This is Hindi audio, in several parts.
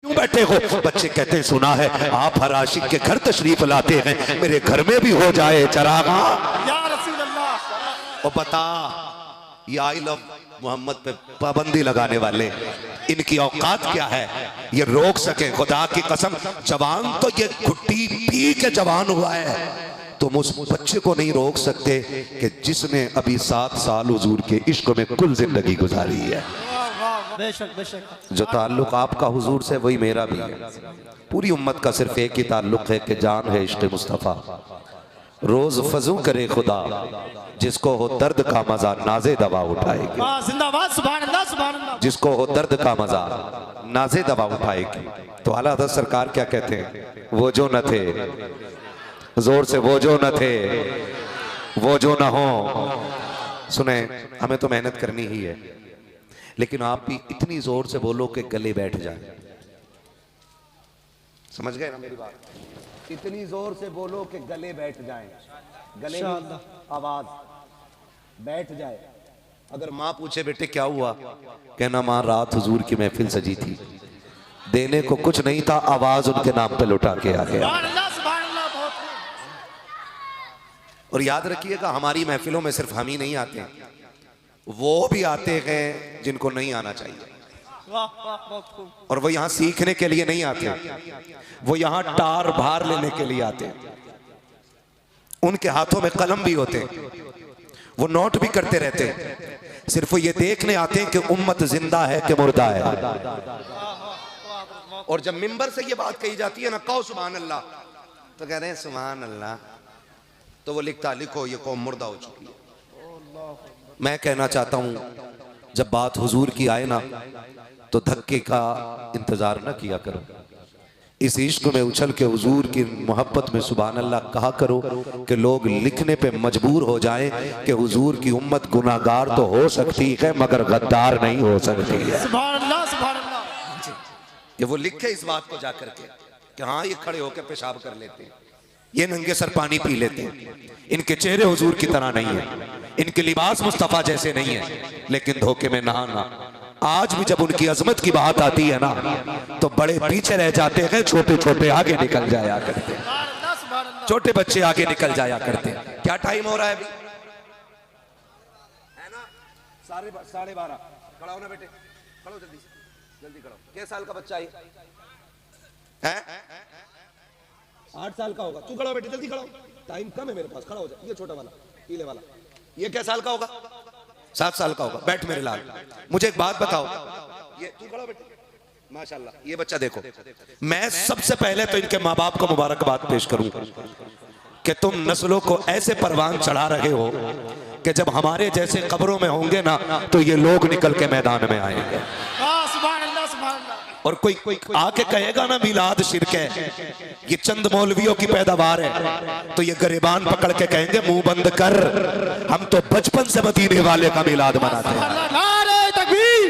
क्यों बैठे हो? बच्चे कहते हैं सुना है आप हर आशिक के घर तशरीफ लाते हैं, मेरे घर में भी हो जाए चरागा या रसूल अल्लाह। और बता ये आई लव मोहम्मद पे पाबंदी लगाने वाले इनकी औकात क्या है? ये रोक सके? खुदा की कसम जवान तो ये घुट्टी पी के जवान हुआ है, तुम उस बच्चे को नहीं रोक सकते कि जिसने अभी 7 साल हुजूर के इश्क में कुल जिंदगी गुजारी है। बेशक बेशक जो ताल्लुक आपका हुजूर से वही मेरा भी है। पूरी उम्मत का सिर्फ एक ही ताल्लुक है कि जान है इश्क मुस्तफ़ा। रोज फजू करे खुदा जिसको हो दर्द का मजा नाजे दवा उठाएगी। जिंदाबाद सुभान अल्लाह सुभान अल्लाह। जिसको हो दर्द का मजा नाजे दवा उठाएगी। तो आला हज़रत सरकार क्या कहते हैं? वो जो न थे, जोर से वो जो न थे वो जो न हो। सुने, हमें तो मेहनत करनी ही है, लेकिन आप भी इतनी जोर से बोलो कि गले बैठ जाए। समझ गए ना मेरी बात? इतनी जोर से बोलो कि गले बैठ जाए, गले में आवाज बैठ जाए। अगर माँ पूछे बेटे क्या हुआ, कहना माँ रात हुजूर की महफिल सजी थी, देने को कुछ नहीं था, आवाज उनके नाम पे लौटा के आ गया। और याद रखिएगा हमारी महफिलों में सिर्फ हम ही नहीं आते, वो भी आते हैं जिनको नहीं आना चाहिए। और वो यहाँ सीखने के लिए नहीं आते, वो यहाँ टार भार लेने के लिए आते हैं। उनके हाथों में कलम भी होते हैं, वो नोट भी करते रहते हैं, सिर्फ वो ये देखने आते हैं कि उम्मत जिंदा है कि मुर्दा है। और जब मिंबर से ये बात कही जाती है ना, कहो सुभान अल्लाह, तो कह रहे हैं सुभान अल्लाह, तो वो लिखता लिखो ये कौम मुर्दा हो चुकी है। मैं कहना चाहता हूं जब बात हुजूर की आए ना, तो धक्के का इंतजार न किया करो। इस इश्क में उछल के हुजूर की मोहब्बत में सुभान अल्लाह कहा करो कि लोग लिखने पे मजबूर हो जाएं कि हुजूर की उम्मत गुनाहगार तो हो सकती है मगर गद्दार नहीं हो सकती है। सुभान अल्लाह सुभान अल्लाह। ये वो लिखे इस बात को जाकर के कि हाँ ये खड़े होकर पेशाब कर लेते हैं, ये नंगे सर पानी पी लेते हैं, इनके चेहरे हुजूर की तरह नहीं है, इनके लिबास मुस्तफा जैसे नहीं है, लेकिन धोखे में नहाना। आज भी जब उनकी अजमत की बात आती है ना, तो बड़े पीछे रह जाते हैं, छोटे छोटे आगे निकल जाया करते हैं, छोटे बच्चे आगे निकल जाया करते हैं। क्या टाइम हो रहा है अभी? है ना 12:30। खड़ा हो ना बेटे, खड़ो जल्दी जल्दी खड़ो। कितने साल का बच्चा है? 8 साल का होगा। तू खड़ा हो बेटे, जल्दी खड़ा हो, टाइम कम है मेरे पास, खड़ा हो जा। ये छोटा वाला पीले वाला, ये क्या साल का होगा? 7 साल का होगा। बैठ मेरे लाल, मुझे एक बात बताओ, ये तू खड़ा बेटे, माशाल्लाह ये बच्चा देखो। मैं सबसे पहले तो इनके माँ बाप को मुबारकबाद पेश करूं कि तुम नस्लों को ऐसे परवान चढ़ा रहे हो कि जब हमारे जैसे कब्रों में होंगे ना, तो ये लोग निकल के मैदान में आएंगे। और कोई आके कहेगा ना मिलाद शिरक है, ये चंद मौलवियों की पैदावार है, तो ये गरिबान पकड़ के कहेंगे मुंह बंद कर, हम तो बचपन से मदीने वाले का मिलाद मनाते हैं। नारे तकबीर,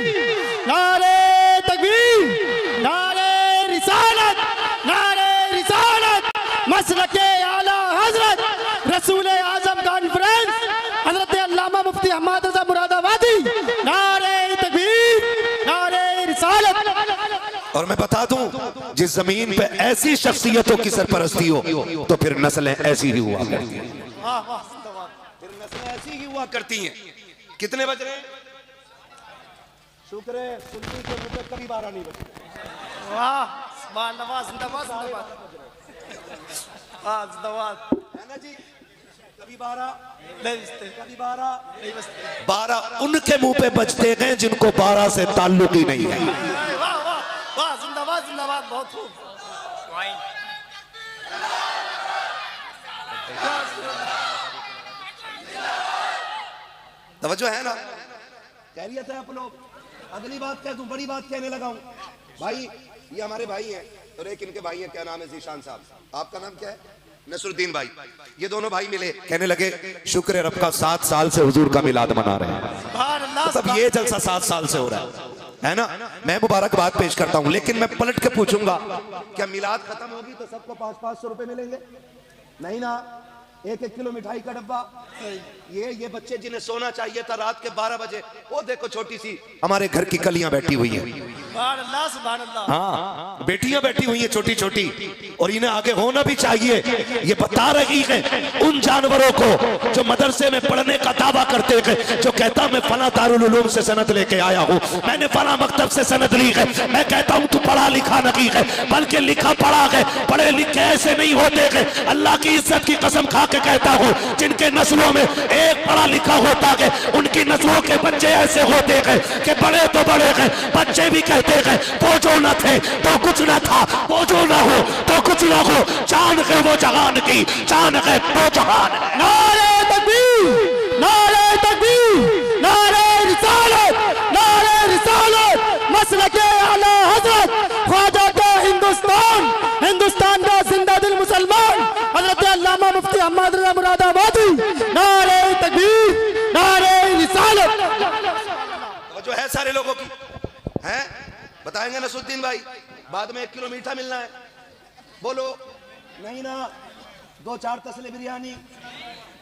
नारे तकबीर, नारे रिसालत, नारे रिसालत, मसलके आला हजरत रसूल आजम कॉन्फ्रेंस हजरत अल्लामा मुफ्ती अहमद रजा मुरादाबादी। नारे तकबीर, नारे रिसालत। और मैं बता दूं, जिस जमीन पे ऐसी शख्सियतों की सरपरस्ती हो तो फिर नस्लें ऐसी ही हुआ करती हैं, फिर नस्लें ऐसी ही हुआ करती हैं। कितने बज रहे हैं? शुक्र है सुन्नी के मुझे कभी 12 नहीं बजे। वाह सुभान अल्लाह, जिंदाबाद जिंदाबाद, वाह जिंदाबाद है ना जी। कभी 12 नहीं बजते, कभी 12 नहीं बजते। 12 उनके मुंह पे बजते हैं जिनको 12 से ताल्लुक ही नहीं है। वाह वाह वाह, जिंदाबाद जिंदाबाद, बहुत खूब। तवज्जो है ना? खैरियत है आप लोग? अगली बात कह दूं, बड़ी बात कहने लगा हूं भाई। ये हमारे भाई हैं और एक इनके भाई हैं, क्या नाम है? जीशान साहब। आपका नाम क्या है? नसरुद्दीन भाई। ये दोनों भाई मिले, कहने लगे शुक्र है रब का 7 साल से हुजूर का मिलाद मना रहे हैं। मतलब ये जलसा 7 साल से हो रहा है ना। मैं मुबारकबाद पेश करता हूं, लेकिन मैं पलट के पूछूंगा क्या मिलाद खत्म होगी तो सबको 500-500 रुपए मिलेंगे? नहीं ना, 1-1 किलो मिठाई का डब्बा। ये बच्चे जिन्हें सोना चाहिए था रात के 12 बजे, वो देखो छोटी सी हमारे घर की कलियां बैठी हुई हैं। सुभान अल्लाह, सुभान अल्लाह। हाँ, बेटियां बैठी हुई हैं छोटी छोटी, और इन्हें आगे होना भी चाहिए। ये बता रही है उन जानवरों को जो मदरसे में पढ़ने का दावा करते हैं, जो कहता मैं फला दारुल उलूम से सनद लेके आया हूँ, मैंने फला मकतब से सनद ली है। मैं कहता हूँ तू पढ़ा लिखा नहीं है, बल्कि लिखा पढ़ा है। पढ़े लिखे ऐसे नहीं होते हैं। अल्लाह की इज्जत की कसम खा के कहता हूँ, जिनके नस्लों में एक पढ़ा लिखा होता है, उनकी नस्लों के बच्चे ऐसे होते हैं कि बड़े तो बड़े हैं, बच्चे भी कहते हैं वो जो न थे तो कुछ न था, वो जो न हो तो कुछ न हो, चांद है वो जहान की, चांद है वो जहान है। नारे तकबीर, नारे तकबीर, नारे रिसालत, नारे रिसालत, मसलके आला हजरत ख्वाजा का हिंदुस्तान, हिंदुस्तान का जिंदा दिल मुसलमान हजरत अल्लामा मुफ्ती अहमद रज़ा मुरादाबादी। नारे तकबीर, नारे रिसालत। जो है सारे लोगों की हैं, बताएंगे नसरुद्दीन भाई, बाद में 1 किलो मीठा मिलना है। बोलो नहीं ना, 2-4 तसले बिरयानी,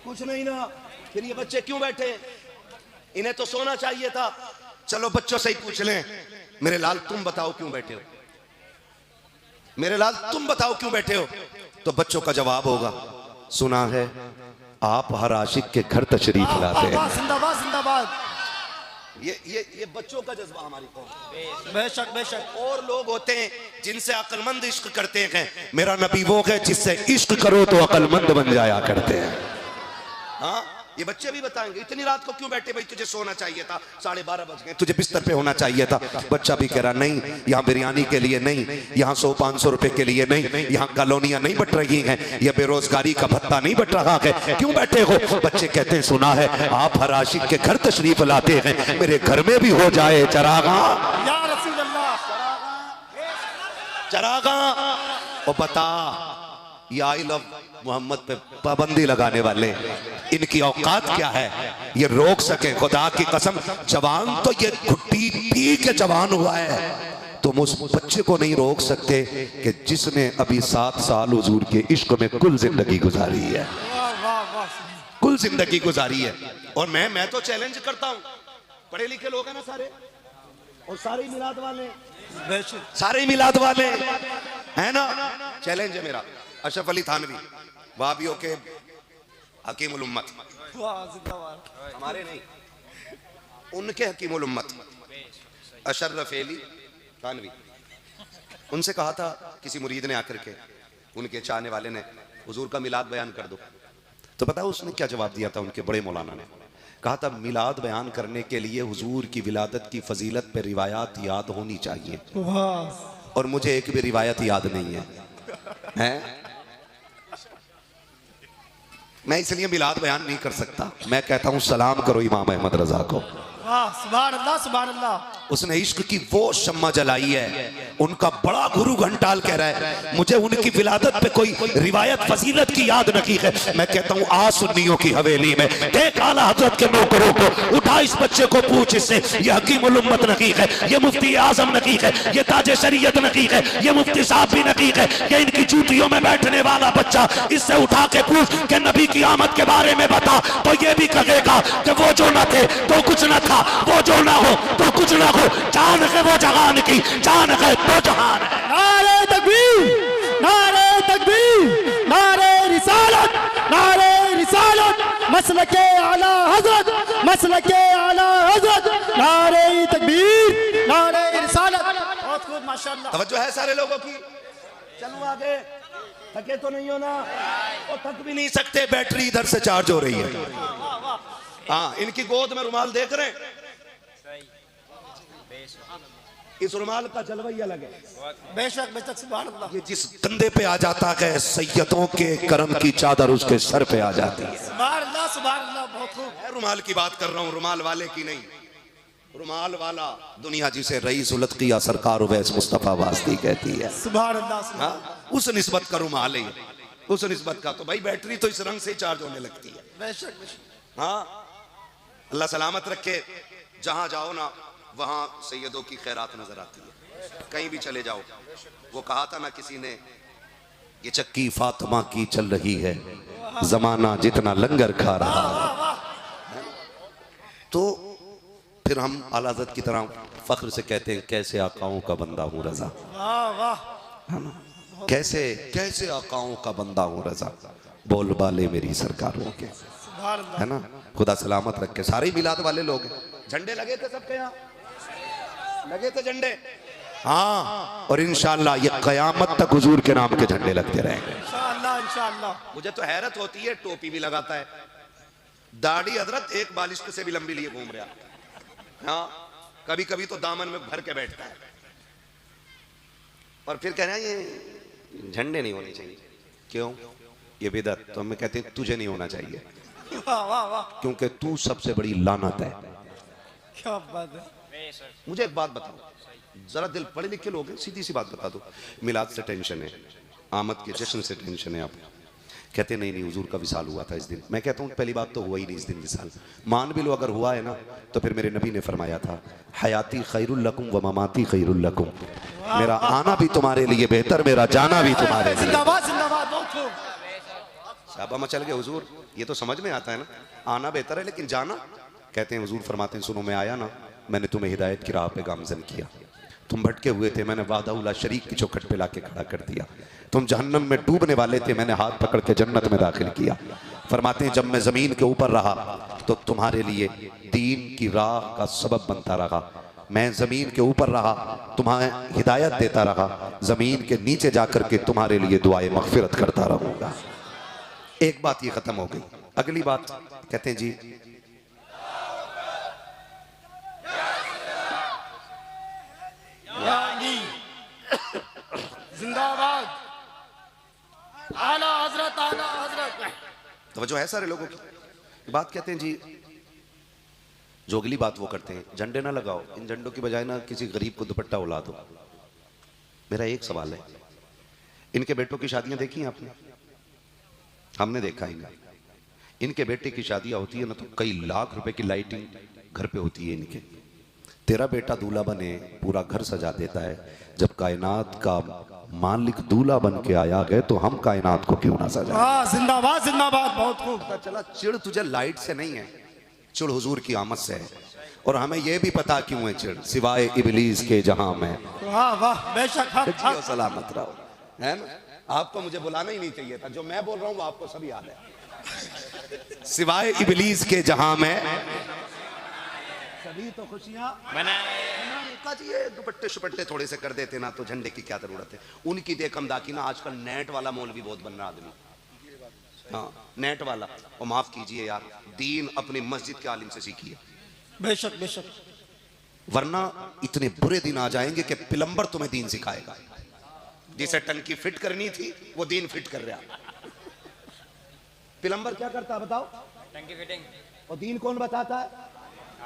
कुछ नहीं ना। फिर ये बच्चे क्यों बैठे? इन्हें तो सोना चाहिए था। चलो बच्चों से ही पूछ लें, मेरे लाल तुम बताओ क्यों बैठे हो, मेरे लाल तुम बताओ क्यों बैठे हो? तो बच्चों का जवाब होगा, सुना है आप हर आशिक के घर तशरीफ लाते हैं। जिंदाबाद, जिंदाबाद। ये बच्चों का जज्बा हमारी कौम। बेशक, बेशक। और लोग होते हैं जिनसे अक्लमंद इश्क करते हैं, मेरा नबी वो है जिससे इश्क करो तो अक्लमंद बन जाया करते हैं। हाँ, ये बच्चे भी बताएंगे इतनी रात को क्यों बैठे भाई, तुझे सोना चाहिए था, 12:30 बज गए, तुझे बिस्तर पे होना चाहिए था। बच्चा भी कह रहा नहीं, यहाँ बिरयानी के लिए नहीं, यहाँ 100-500 रुपए के लिए नहीं, यहाँ कॉलोनियां नहीं बट रही हैं, यह बेरोजगारी का भत्ता नहीं बट रहा है, क्यों बैठे हो? बच्चे कहते हैं सुना है आप हर आशिक के घर तशरीफ लाते हैं, मेरे घर में भी हो जाए चरागा, या रसूल अल्लाह, चरागा। और बता, ये आई लव मोहम्मद पे पाबंदी लगाने वाले, इनकी औकात क्या है? ये रोक सके? खुदा की कसम, जवान तो ये घुट्टी पी के जवान हुआ है, तुम उस बच्चे को नहीं रोक सकते कि जिसने अभी 7 साल हुजूर के इश्क में कुल जिंदगी गुजारी है, कुल जिंदगी गुजारी है। और मैं तो चैलेंज करता हूं, पढ़े लिखे लोग हैं ना सारे, और सारे ही मिलाद वाले, सारे ही मिलाद वाले है ना। चैलेंज है मेरा, अशरफ अली थानवी, वाबियों के हकीमुल उम्मत, हमारे नहीं, उनके हकीमुल उम्मत अशरफ अली थानवी, उनसे कहा था किसी मुरीद ने आकर के, उनके चाहने वाले ने, हुजूर का मिलाद बयान कर दो। तो पता है उसने क्या जवाब दिया था? उनके बड़े मौलाना ने कहा था मिलाद बयान करने के लिए हुजूर की विलादत की फजीलत पे रिवायात याद होनी चाहिए, और मुझे एक भी रिवायत याद नहीं है, हैं? मैं इसलिए मिलाद बयान नहीं कर सकता। मैं कहता हूं सलाम करो इमाम अहमद रजा को। सुभान अल्लाह, सुभान अल्लाह। उसने इश्क की वो शम्मा जलाई है। उनका बड़ा गुरु घंटाल कह रहा है मुझे उनकी विलादत पे कोई रिवायत फजीलत की याद नहीं है। मैं कहता हूँ आ सुन्नियों की हवेली में देख आला हजरत के नौकरों को, उठा इस बच्चे को, पूछ इससे ये हकीमुल उम्मत नहीं है, ये मुफ्ती आजम नहीं है, ये ताजे शरीयत नहीं है, ये मुफ्ती साहब भी नहीं है, ये इनकी जूतियों में बैठने वाला बच्चा, इससे उठा के पूछ के नबी की आमद के बारे में बता, तो ये भी कहेगा कि वो जो न थे तो कुछ न था, वो जो ना हो तो कुछ ना हो, जान है वो जहान की, जान है वो जहान है। नारे तकबीर, नारे तकबीर, नारे रिसालत, नारे रिसालत, मसलके आला हजरत, मसलके आला हजरत, नारे तकबीर, नारे रिसालत। बहुत खूब, माशाअल्लाह। तवज्जो है सारे लोगों की। चलो आगे, थके तो नहीं हो ना? और थक भी नहीं सकते, बैटरी इधर से चार्ज हो रही है। हाँ, इनकी गोद में रुमाल देख रहे हैं, इस रुमाल का जलवा ही अलग है। बेशक बेशक, सुभान अल्लाह। ये जिस कंधे पे आ जाता है सैयदों के करम की चादर उसके सर पे आ जाती है। सुभान अल्लाह, सुभान अल्लाह। बहुत खूब। मैं रुमाल की बात कर रहा हूँ, रुमाल वाले की नहीं। रुमाल वाला दुनिया जिसे रईस उलत किया सरकार उवैस मुस्तफा वास्ती कहती है। सुभान अल्लाह। हाँ, उस निस्बत का रुमाल है, उस निस्बत का। तो भाई बैटरी तो इस रंग से चार्ज होने लगती है। बेशक बेशक। हाँ, अल्लाह सलामत रखे। जहां जाओ ना वहां सैयदों की खैरात नजर आती है, कहीं भी चले जाओ। वो कहा था ना किसी ने ये चक्की फातिमा की चल रही है, जमाना जितना लंगर खा रहा है। तो फिर हम आला हज़रत की तरह फख्र से कहते हैं, कैसे आकाओं का बंदा हूँ रजा, कैसे कैसे आकाओं का बंदा हूँ रजा, बोल बाले मेरी सरकारों के, है ना। खुदा सलामत रखे। सारे मिलाद वाले लोग हैं। झंडे लगे थे सबके यहाँ, लगे थे झंडे, हाँ। और इंशाअल्लाह ये कयामत तक हुजूर के नाम के झंडे लगते रहेंगे इंशाअल्लाह इंशाअल्लाह। मुझे तो हैरत होती है, टोपी भी लगाता है, दाढ़ी हजरत एक बालिश से भी लंबी लिए घूम रहा, हाँ। कभी कभी तो दामन में भर के बैठता है और फिर कह रहे हैं ये झंडे नहीं होने चाहिए। क्यों? ये बिदअत। तो हमें कहते हैं तुझे नहीं होना चाहिए, वाह वाह वाह, क्योंकि तू सबसे बड़ी लानत है। क्या बात है। मुझे एक बात बताओ, जरा दिल पढ़े लिखे लोग हैं, सीधी सी बात बता दो, मिलाद से टेंशन है, आमद के जश्न से टेंशन है, आप कहते नहीं नहीं हुजूर का विसाल हुआ था इस दिन। मैं कहता हूँ पहली बात तो हुआ ही नहीं इस दिन विसाल। मान भी लो अगर हुआ है ना, तो फिर मेरे नबी ने फरमाया था, हयाती खैरुल लकुम व ममाती खैरुल लकुम, मेरा आना भी तुम्हारे लिए बेहतर, मेरा जाना भी तुम्हारे लिए। जिंदाबाद जिंदाबाद, बहुत खूब। साहबा मचल गए, हुजूर ये तो समझ में आता है ना, आना बेहतर है लेकिन जाना। कहते हैं हुजूर फरमाते हैं, सुनो मैं आया ना, मैंने तुम्हें हिदायत की राह पे गामजन किया, तुम भटके हुए थे, मैंने वादाउल्ला शरीक की चौखट पे लाके खड़ा कर दिया, तुम जहन्नम में डूबने वाले थे, मैंने हाथ पकड़ के जन्नत में दाखिल किया। फरमाते हैं जब मैं जमीन के ऊपर रहा तो तुम्हारे लिए दीन की राह का सबब बनता रहा, मैं जमीन के ऊपर रहा तुम्हें हिदायत देता रहा, जमीन के नीचे जाकर के तुम्हारे लिए दुआए मगफिरत करता रहूंगा। एक बात ये खत्म हो गई। अगली बात कहते हैं जी, जिंदाबाद, आला हजरत, आला हजरत। तो जो है सारे लोगों की बात कहते हैं जी, जो अगली बात वो करते हैं, झंडे ना लगाओ, इन झंडों की बजाय ना किसी गरीब को दुपट्टा उड़ा दो। मेरा एक सवाल है, इनके बेटों की शादियां देखी हैं आपने? हमने देखा ही नहीं। इनके बेटे की शादियां होती है ना तो कई लाख रुपए की लाइटिंग घर पे होती है इनके। तेरा बेटा दूल्हा बने, पूरा घर सजा देता है, जब कायनात का मालिक दूल्हा बन के आया है तो हम कायनात को क्यों ना सजा। जिंदाबाद जिंदाबाद, बहुत खूब। पता चला चिड़ तुझे लाइट से नहीं है, चिड़ हुजूर की आमद से है। और हमें यह भी पता क्यों है चिड़, सिवाय इबलीस के जहां में। वाह वाह, बेशक, हक सलामत रहो, है ना। आपको मुझे बुलाना ही नहीं चाहिए था, जो मैं बोल रहा हूँ वो आपको सब याद है। सिवाय इबलीस के जहां में सभी तो खुशियां ये दुपट्टे शुपट्टे थोड़े से कर देते ना तो झंडे की क्या जरूरत है। उनकी देख हम दाकी ना, आजकल नेट वाला मॉल भी बहुत बन रहा आदमी, हाँ नेट वाला। और माफ कीजिए यार, दीन अपनी मस्जिद के आलिम से सीखिए। बेशक बेशक, वरना इतने बुरे दिन आ जाएंगे कि प्लम्बर तुम्हें दीन सिखाएगा। जिसे टंकी फिट करनी थी वो दीन फिट कर रहा। प्लम्बर क्या करता बताओ? टंकी फिटिंग। और दीन कौन बताता है?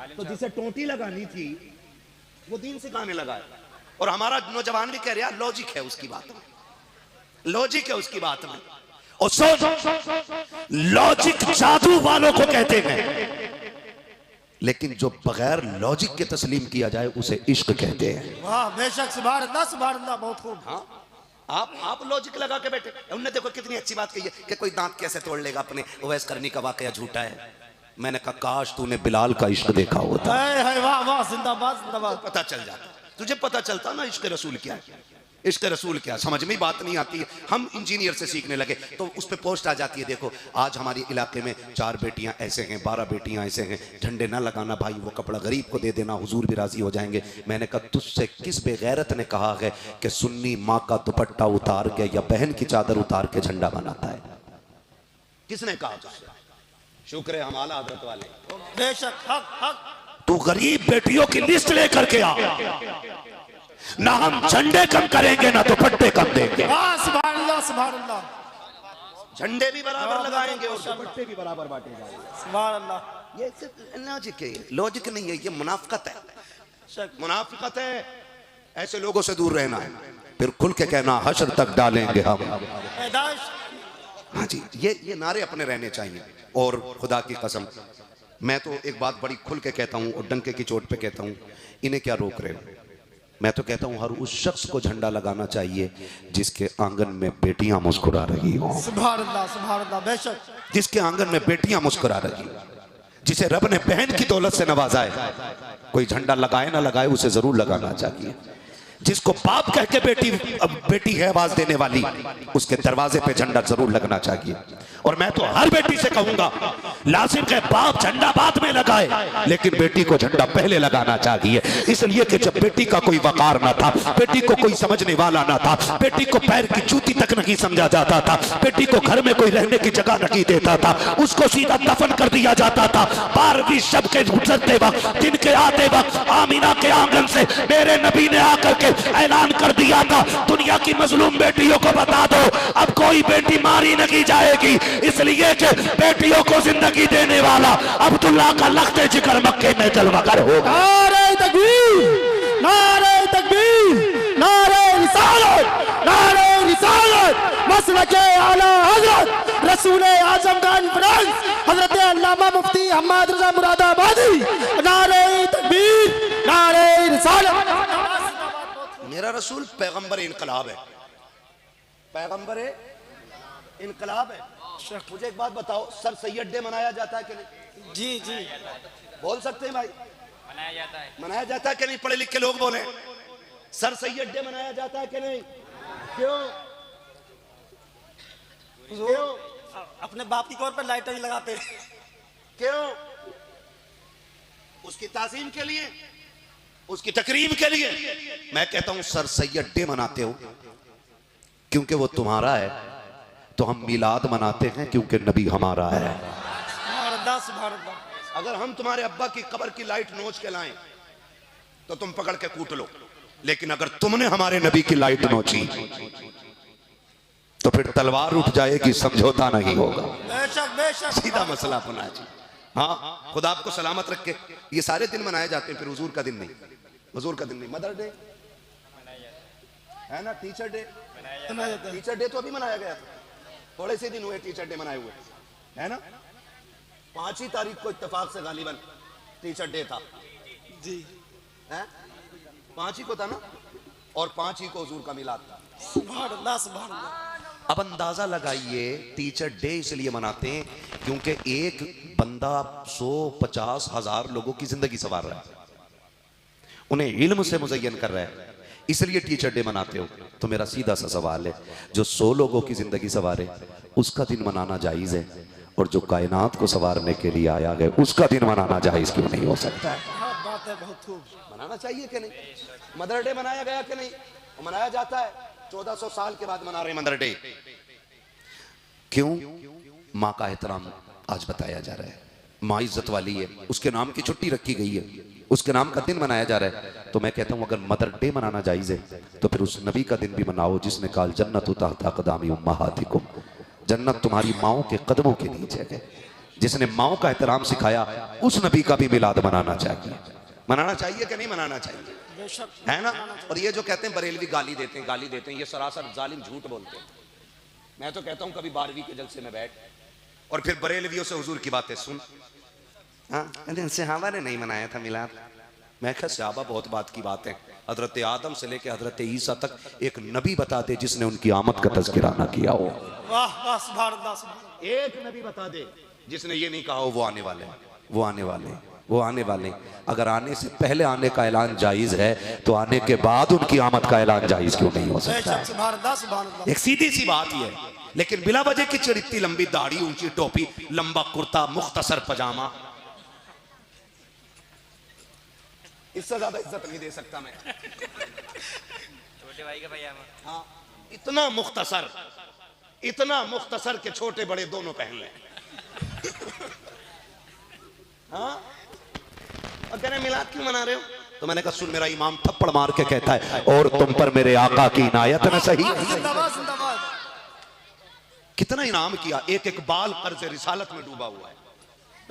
तो जिसे टोटी लगानी थी वो दीन सिखाने लगा है। और हमारा नौजवान भी कह रहा लॉजिक है उसकी बात में, लॉजिक है उसकी बात में। और लॉजिक जादू वालों को कहते हैं, लेकिन जो बगैर लॉजिक के तस्लीम किया जाए उसे इश्क कहते हैं। वाह बेशक, सुभान अल्लाह सुभान अल्लाह, बहुत खूब। हाँ आप लॉजिक लगा के बैठे। उन्होंने देखो कितनी अच्छी बात कही है कि कोई दांत कैसे तोड़ लेगा अपने, ओवैस करनी का वाकया झूठा है। मैंने कहा काश तूने बिलाल का इश्क देखा होता। वाह वाह, जिंदाबाद जिंदाबाद। तो पता चल जाता, तुझे पता चलता ना इश्क रसूल क्या है। इश्क रसूल क्या, समझ में बात नहीं आती है। हम इंजीनियर से सीखने लगे तो उस पर पोस्ट आ जाती है, देखो आज हमारे इलाके में 4 बेटियां ऐसे हैं, 12 बेटियां ऐसे हैं, झंडे ना लगाना भाई, वो कपड़ा गरीब को दे देना, हुजूर भी राजी हो जाएंगे। मैंने कहा तुझसे किस बेगैरत ने कहा है कि सुन्नी माँ का दुपट्टा उतार के या बहन की चादर उतार के झंडा बनाता है? किसने कहा तुझसे? शुक्र है हम आला हज़रत वाले। बेशक, हक हक। तू गरीब बेटियों की लिस्ट लेकर के आ, ना हम झंडे कम करेंगे ना दुपट्टे कम देंगे। सुभान अल्लाह सुभान अल्लाह। झंडे भी बराबर लगाएंगे और दुपट्टे भी बराबर बांटे जाएंगे। सुभान अल्लाह। ये सिर्फ लॉजिक है, लॉजिक नहीं है, ये मुनाफिकत है। मुनाफिकत है, ऐसे लोगों से दूर रहना है। फिर खुल के कहना हशर तक डालेंगे हम। हाँ जी, ये नारे अपने रहने चाहिए। और खुदा की कसम मैं तो एक बात बड़ी खुल के कहता हूँ और डंके की चोट पे कहता हूँ, इन्हें क्या रोक रहे हो? मैं तो कहता हूं हर उस शख्स को झंडा लगाना चाहिए जिसके आंगन में बेटियां मुस्कुरा रही हो। सुभान अल्लाह, बेशक। जिसके आंगन में बेटियां मुस्कुरा रही, जिसे रब ने बहन की दौलत से नवाजा है, कोई झंडा लगाए ना लगाए उसे जरूर लगाना चाहिए। जिसको बाप कह के बेटी है आवाज देने वाली, उसके दरवाजे पे झंडा जरूर लगना चाहिए। और मैं तो हर बेटी से कहूंगा, लाजिम के बाप झंडा बाद में लगाए, लेकिन बेटी को झंडा पहले लगाना चाहिए। इसलिए कि जब बेटी का कोई वकार ना था, बेटी को कोई समझने वाला ना था, बेटी को पैर की जूती तक नहीं समझा जाता था, बेटी को घर में कोई रहने की जगह नहीं देता था, उसको सीधा दफन कर दिया जाता था। 12वीं शब के गुजरते वक्त, दिन के आते वक्त आमीना के आंगन से मेरे नबी ने आकर के ऐलान कर दिया था, दुनिया की मजलूम बेटियों को बता दो अब कोई बेटी मारी नहीं जाएगी, इसलिए कि बेटियों को जिंदगी देने वाला अब्दुल्ला का लख्ते जिक्र मक्के में जलवागर होगा। नारे तकबीर, नारे तकबीर, नारे रिसालत, नारे रिसालत, मसलके आला हजरत रसूल आजम कॉन्फ्रेंस हजरत अल्लामा मुफ्ती हम्मद रजा मुरादाबादी। नारे तकबीर, नारे रिसालत। मेरा रसूल पैगंबर इनकलाब है, पैगंबर इनकलाब है। मुझे एक बात बताओ, सर सैयद डे मनाया जाता है कि नहीं? जी जी बोल सकते हैं भाई? मनाया जाता है। मनाया जाता है कि नहीं? पढ़े लिखे लोग बोले। सर सैयद डे मनाया जाता है कि नहीं? क्यों? क्यों? अपने बाप की कौर पर लाइटर ही लगाते। क्यों? उसकी ताज़ीम के लिए, उसकी तकरीम के लिए। मैं कहता हूं सर सैयद डे मनाते हो क्योंकि वो तुम्हारा है, तो हम मिलाद मनाते हैं क्योंकि नबी हमारा है। अगर हम तुम्हारे अब्बा की कब्र की लाइट नोच के लाएं तो तुम पकड़ के कूट लो, लेकिन अगर तुमने हमारे नबी की लाइट नोची तो फिर तलवार उठ जाएगी, समझौता नहीं होगा। बेशक बेशक, सीधा मसला अपना जी। हाँ, खुदा आपको सलामत रखे। ये सारे दिन मनाए जाते हैं, फिर हुजूर का दिन नहीं, हुजूर का दिन नहीं। मदर डे है ना, टीचर डे, टीचर डे तो अभी मनाया गया था, थोड़े से दिन हुए टीचर डे मनाए हुए, है ना। 5 ही तारीख को इत्तेफाक से गालिबन टीचर डे था जी, है 5 ही को था ना, और 5 ही को हुजूर का मिलाद था। सुभान अल्लाह, सुभान अल्लाह। अब अंदाजा लगाइए, टीचर डे इसलिए मनाते हैं क्योंकि एक बंदा 150 हजार लोगों की जिंदगी संवार रहा है, उन्हें इल्म से मुज़य्यन कर रहा है, इसलिए टीचर डे मनाते हो। तो मेरा सीधा सा सवाल है, जो 100 लोगों की जिंदगी संवारे उसका दिन मनाना जायज है, और जो कायनात को संवारने के लिए आया गया उसका दिन मनाना जायज क्यों नहीं हो सकता है? बात है, बहुत खूब। मनाना चाहिए कि नहीं? मदर डे मनाया गया कि नहीं? मनाया जाता है, 1400 साल के बाद मना रहे मदर डे। क्यों? माँ का एहतराम आज बताया जा रहा है, माँ इज्जत वाली है, उसके नाम की छुट्टी रखी गई है, उसके नाम का दिन मनाया जा रहा है। तो मैं कहता हूं अगर मदर डे मनाना जायज है तो फिर उस नबी का दिन भी मनाओ जिसने कहा जन्नत तहत अक़दामी उम्महातिकुम, जन्नत तुम्हारी माओ के कदमों के नीचे है। जिसने माओ का एहतराम सिखाया उस नबी का भी मिलाद मनाना चाहिए। मनाना चाहिए कि नहीं मनाना चाहिए? है ना। और ये जो कहते हैं बरेलवी गाली देते हैं, गाली देते हैं, ये सरासर जालिम झूठ बोलते हैं। मैं तो कहता हूं कभी 12वीं के जलसे में बैठ और फिर बरेलवियों से हुजूर की बातें सुन। हाँ, सहाबा ने नहीं मनाया था मिलाद। मैं कहा सहाबा बहुत बात की बात है, हजरत आदम से लेकर हजरत ईसा तक एक नबी बता दे जिसने उनकी आमद का तज़किरा ना किया हो। वाह वाह, सुभान अल्लाह, सुभान। एक नबी बता दे जिसने ये नहीं कहा हो वो आने वाले, वो आने वाले, वो आने वाले। अगर आने से पहले आने का ऐलान जायज है तो आने के बाद उनकी आमद का ऐलान जायज क्यों नहीं हो सकता है? सुभान अल्लाह, सुभान अल्लाह। एक सीधी सी बात ही है, लेकिन बिला वजह की चिड़, इतनी लंबी दाढ़ी, ऊंची टोपी, लंबा कुर्ता, मुख्तसर पजामा, इससे ज्यादा इज्जत नहीं दे सकता मैं। छोटे भाई का भैया। हाँ, इतना मुख्तसर के छोटे बड़े दोनों पहन लें। हाँ, और कह रहे मिलाद क्यों मना रहे हो? तो मैंने कहा सुन, मेरा इमाम थप्पड़ मार के कहता है और तुम पर मेरे आका की इनायत न सही। जिंदाबाद, जिंदाबाद। कितना इनाम किया, एक एक बाल कर्ज रिसालत में डूबा हुआ है।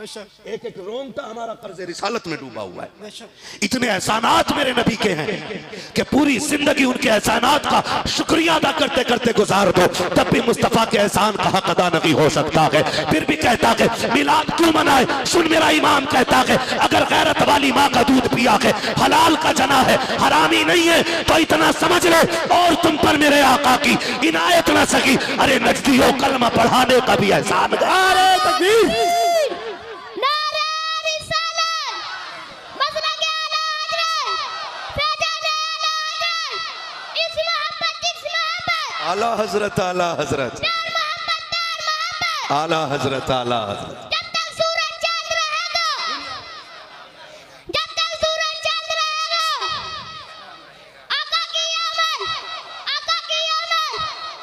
एक एक रोंगटा हमारा कर्ज रिसालत में डूबा हुआ है। इतने एहसानात मेरे नबी के हैं कि पूरी जिंदगी उनके एहसानात का शुक्रिया अदा करते करते गुजार दो, तब भी मुस्तफा के एहसान का हक अदा नहीं हो सकता है। फिर भी कहता है मिलाद क्यों मनाए? सुन मेरा इमाम कहता है अगर गैरत वाली माँ का दूध पिया है, हलाल का जना है, हरामी नहीं है, तो इतना समझ लो और तुम पर मेरे आका की इनायत न सकी। अरे नजदियों कलमा पढ़ाने का भी एहसान है। नारे तकबीर, नारे रिसालत, मसलक आला हजरत, फैजान आला हजरत, इस मोहब्बत आला हजरत, आला हजरत, प्यार मोहब्बत, आला हजरत, आला हजरत। जब तक सूरज चांद रहेगा, जब तक सूरज चांद रहेगा, आका की आमद, आका की आमद,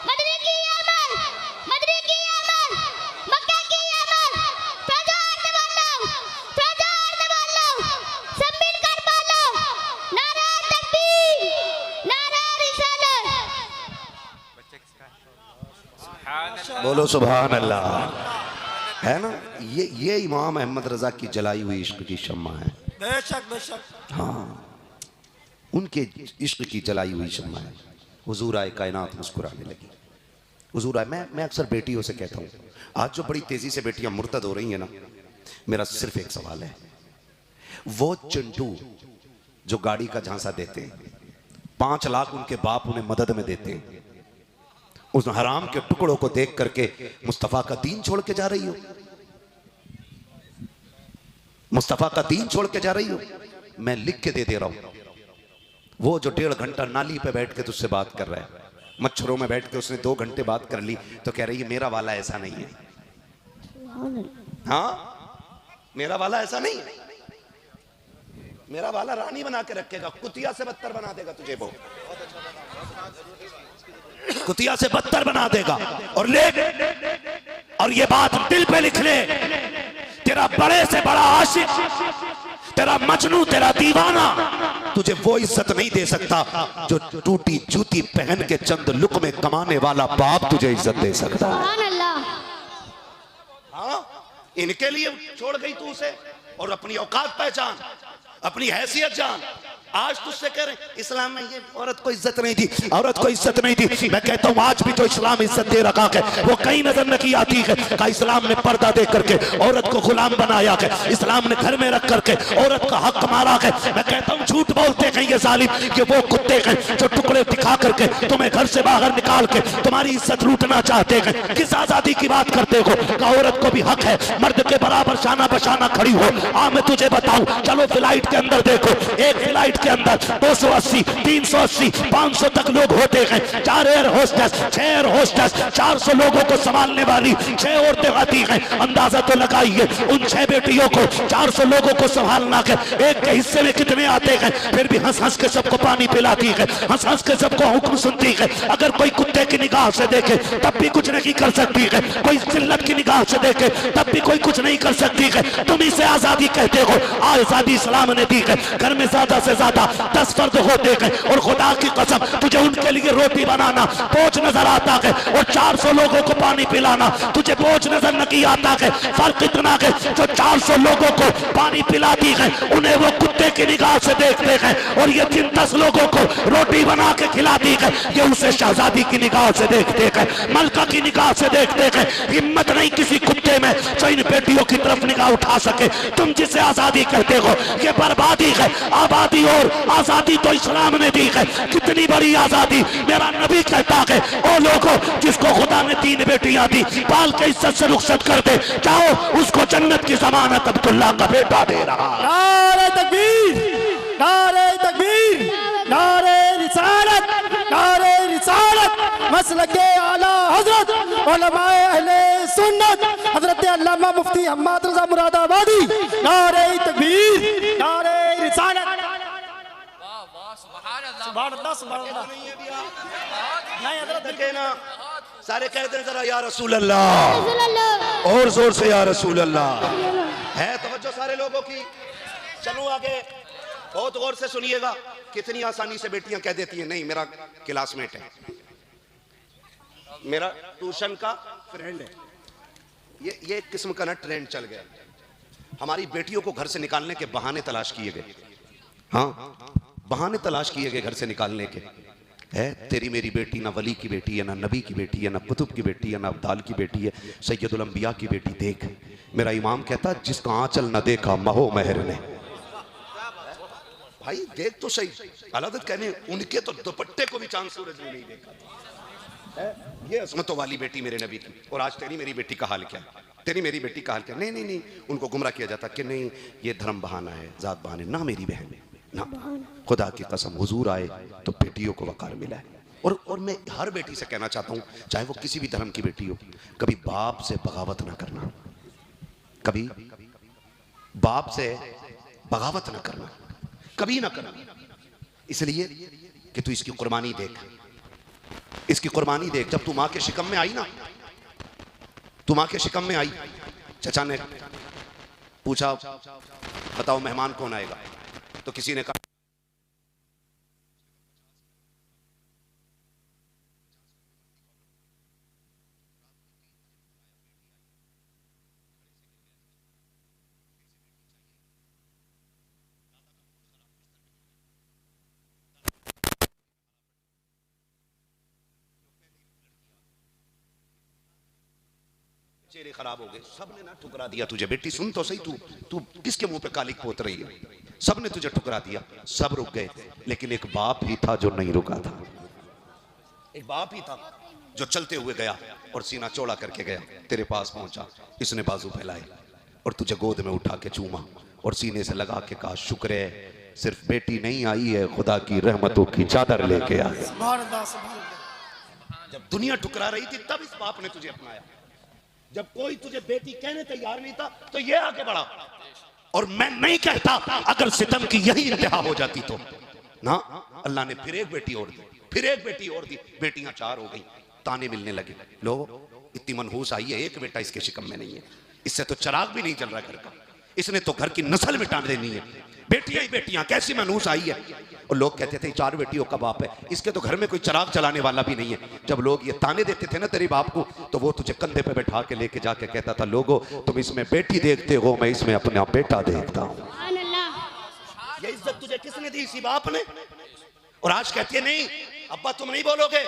मदनी की आमद, मदनी की आमद, मक्के की आमद, फैजान बोलो, सब मिलकर बोलो, नारा तकबीर, नारा रिसालत। बोलो सुभान अल्लाह। है ना, ये इमाम अहमद रजा की जलाई हुई इश्क की शम्मा है। बेशक बेशक। हाँ, उनके इश्क की जलाई हुई शम्मा है। हुजूर आए, कायनात मुस्कुराने लगी। हुजूर आए, मैं अक्सर बेटियों से कहता हूँ, आज जो बड़ी तेजी से बेटियां मुर्तद हो रही हैं ना, मेरा सिर्फ एक सवाल है, वो चिंटू जो गाड़ी का झांसा देते हैं, 5 लाख उनके बाप उन्हें मदद में देते हैं, उस हराम के टुकड़ों को देख करके मुस्तफा का दीन छोड़ के जा रही हो? मुस्तफा का दीन छोड़ के जा रही हो? मैं लिख के दे रहा हूं, वो जो 1.5 घंटा नाली पे बैठ के तुझसे बात कर रहा है, मच्छरों में बैठ के उसने 2 घंटे बात कर ली, तो कह रही है मेरा वाला ऐसा नहीं है। हाँ, मेरा वाला ऐसा नहीं है, मेरा वाला रानी बना के रखेगा, कुतिया से बदतर बना देगा तुझे, वो कुतिया से बदतर बना देगा। और ले, और ये बात दिल पे लिख ले, तेरा बड़े से बड़ा आशिक, तेरा मजनू, तेरा दीवाना तुझे वो इज्जत नहीं दे सकता जो टूटी जूती पहन के चंद लुक में कमाने वाला बाप तुझे इज्जत दे सकता है। सुभान अल्लाह। हाँ, इनके लिए छोड़ गई तू उसे, और अपनी औकात पहचान, अपनी हैसियत जान। आज तुझसे कह रहे इस्लाम में ये औरत को इज्जत नहीं दी, औरत को इज्जत नहीं दी। मैं कहता हूँ आज भी तो इस्लाम इज्जत दे रखा है, वो कहीं नजर नहीं आती है का इस्लाम ने पर्दा दे करके औरत को गुलाम बनाया है, इस्लाम ने घर में रख करके औरत का हक मारा है। मैं कहता हूँ झूठ बोलते हैं ये जालिम कि वो कुत्ते हैं जो टुकड़े दिखा करके तुम्हें घर से बाहर निकाल के तुम्हारी इज्जत लूटना चाहते हैं। किस आजादी की बात करते हो? का औरत को भी हक है मर्द के बराबर शाना बशाना खड़ी हो। मैं तुझे बताऊं, चलो फ्लाइट के अंदर देखो, एक फ्लाइट के अंदर 280, 380, 500 तक लोग होते हैं। 4 एयर होस्टेस, 6 एयर होस्टेस, 400 लोगों को संभालने वाली 6 औरतें आती हैं। अंदाजा तो लगाइए उन 6 बेटियों को 400 लोगों को संभालना है, एक के हिस्से में कितने आते हैं। फिर भी हंस हंस के सबको पानी पिलाती है, हंस हंस के सबको हुक्म सुनती है। अगर कोई कुत्ते की निगाह से देखे तब भी कुछ नहीं कर सकती है, कोई जिल्लत की निगाह से देखे तब भी कोई कुछ नहीं कर सकती है। तुम इसे आजादी कहते हो, आजादी इस्लाम ने दी है। घर में ज्यादा से ज्यादा 10 फर्द होते हैं और खुदा की कसम तुझे उनके लिए रोटी बनाना बोझ नजर आता है, और 400 लोगों को पानी पिलाना तुझे बोझ नजर नहीं आता है। फर्क इतना है जो 400 लोगों को पानी पिलाती है उन्हें वो कुत्ते की निगाह से देखते हैं, और ये जिन 10 लोगों को रोटी बना के खिलाती है ये उसे शहजादी की निगाह से देखते हैं, मलका की निगाह से देखते हैं। हिम्मत नहीं किसी कुत्ते में जो इन बेटियों की तरफ निगाह उठा सके। तुम जिसे आजादी कहते हो ये बर्बादी है। आबादी और आजादी तो इस्लाम ने दी है। कितनी बड़ी आजादी! मेरा नबी कहता है ओ लोगों जिसको खुदा ने 3 बेटियां दी पाल के इज्जत से रुखसत कर दे, जाओ उसको जन्नत की जमानत अब्दुल्ला का बेटा दे रहा। नारे तकबीर, नारे तकबीर, नारे रिसालत, नारे रिसालत, मसलके आला हजरत उलमाए अहले सुन्नत हजरत अल्लामा मुफ्ती हम्माद रजा मुरादाबादी। नारे तकबीर, नारे रिसालत। सुभान अल्लाह, सुभान अल्लाह। नहीं हजरत देखे ना, सारे कहते हैं जरा या रसूल अल्लाह, और जोर से या रसूल अल्लाह। है तवज्जो सारे लोगों की। चलो आगे, बहुत गौर से सुनिएगा। कितनी आसानी से बेटियां कह देती हैं नहीं मेरा क्लासमेट है, मेरा ट्यूशन का फ्रेंड है। ये एक किस्म का ना ट्रेंड चल गया। हमारी बेटियों को घर से निकालने के बहाने तलाश किए गए। हाँ, बहाने तलाश किए गए घर से निकालने के। है तेरी मेरी बेटी ना वली की बेटी है, ना नबी की बेटी है, ना कुतुब की बेटी है, ना अब्दाल की बेटी है, सैयदुल अंबिया की बेटी। देख, मेरा इमाम कहता जिसका आंचल न देखा महो महर ने। भाई देख तो सही, अलादत कहने उनके तो दुपट्टे को भी चांद सूरज ने नहीं देखा। ये असमतों वाली बेटी मेरे नबी की, और आज तेरी मेरी बेटी का हाल क्या, तेरी मेरी बेटी का हाल क्या। नहीं नहीं नहीं, उनको गुमराह किया जाता कि नहीं ये धर्म बहाना है, जात बहाने। ना मेरी बहन ना, खुदा की कसम हुजूर आए तो बेटियों को वकार मिला है। और मैं हर बेटी से कहना चाहता हूं, चाहे वो किसी भी धर्म की बेटी हो, कभी बाप से बगावत ना करना, कभी बाप से बगावत ना करना, कभी ना करना। इसलिए कि तू इसकी कुर्बानी देख, इसकी कुर्बानी देख। जब तू मां के शिकम में आई ना, तू मां के शिकम में आई, चचा ने पूछा बताओ मेहमान कौन आएगा, तो किसी ने कहा चेहरे खराब हो गए, सबने ना ठुकरा दिया तुझे। बेटी सुन तो सही, तू किसके मुंह पे कालिक पोत रही है? सबने तुझे ठुकरा दिया, सब रुक गए, लेकिन एक बाप ही था जो नहीं रुका था। एक बाप ही था जो चलते हुए गया और सीना चौड़ा करके गया, तेरे पास पहुंचा, इसने बाजू फैलाए और तुझे गोद में उठा के चूमा और सीने से लगा के कहा शुक्र है सिर्फ बेटी नहीं आई है, खुदा की रहमतों की चादर लेके आई। जब दुनिया ठुकरा रही थी तब इस बाप ने तुझे अपनाया। जब कोई तुझे बेटी कहने तैयार नहीं था तो ये आगे बढ़ा। और मैं नहीं कहता अगर सितम की यही इंतहा हो जाती तो ना, अल्लाह ने फिर एक बेटी और दी, फिर एक बेटी और दी, बेटियां 4 हो गई। ताने मिलने लगे, लो इतनी मनहूस आई है, एक बेटा इसके शिकम में नहीं है, इससे तो चिराग भी नहीं जल रहा घर का, इसने तो घर की नस्ल मिटा देनी है, बेटियां ही बेटियां, कैसी मनहूस आई है। और लोग कहते थे 4 बेटियों का बाप है, इसके तो घर में कोई चिराग जलाने वाला भी नहीं है। जब लोग ये ताने देते थे ना तेरे बाप को, तो वो तुझे कंधे पे बैठा के लेके जाके कहता था लोगो तुम इसमें बेटी देखते हो, मैं इसमें अपना बेटा देखता हूँ। ये इज्जत तुझे किसने दी? इसी बाप ने। और आज कहती है नहीं अब्बा तुम नहीं बोलोगे।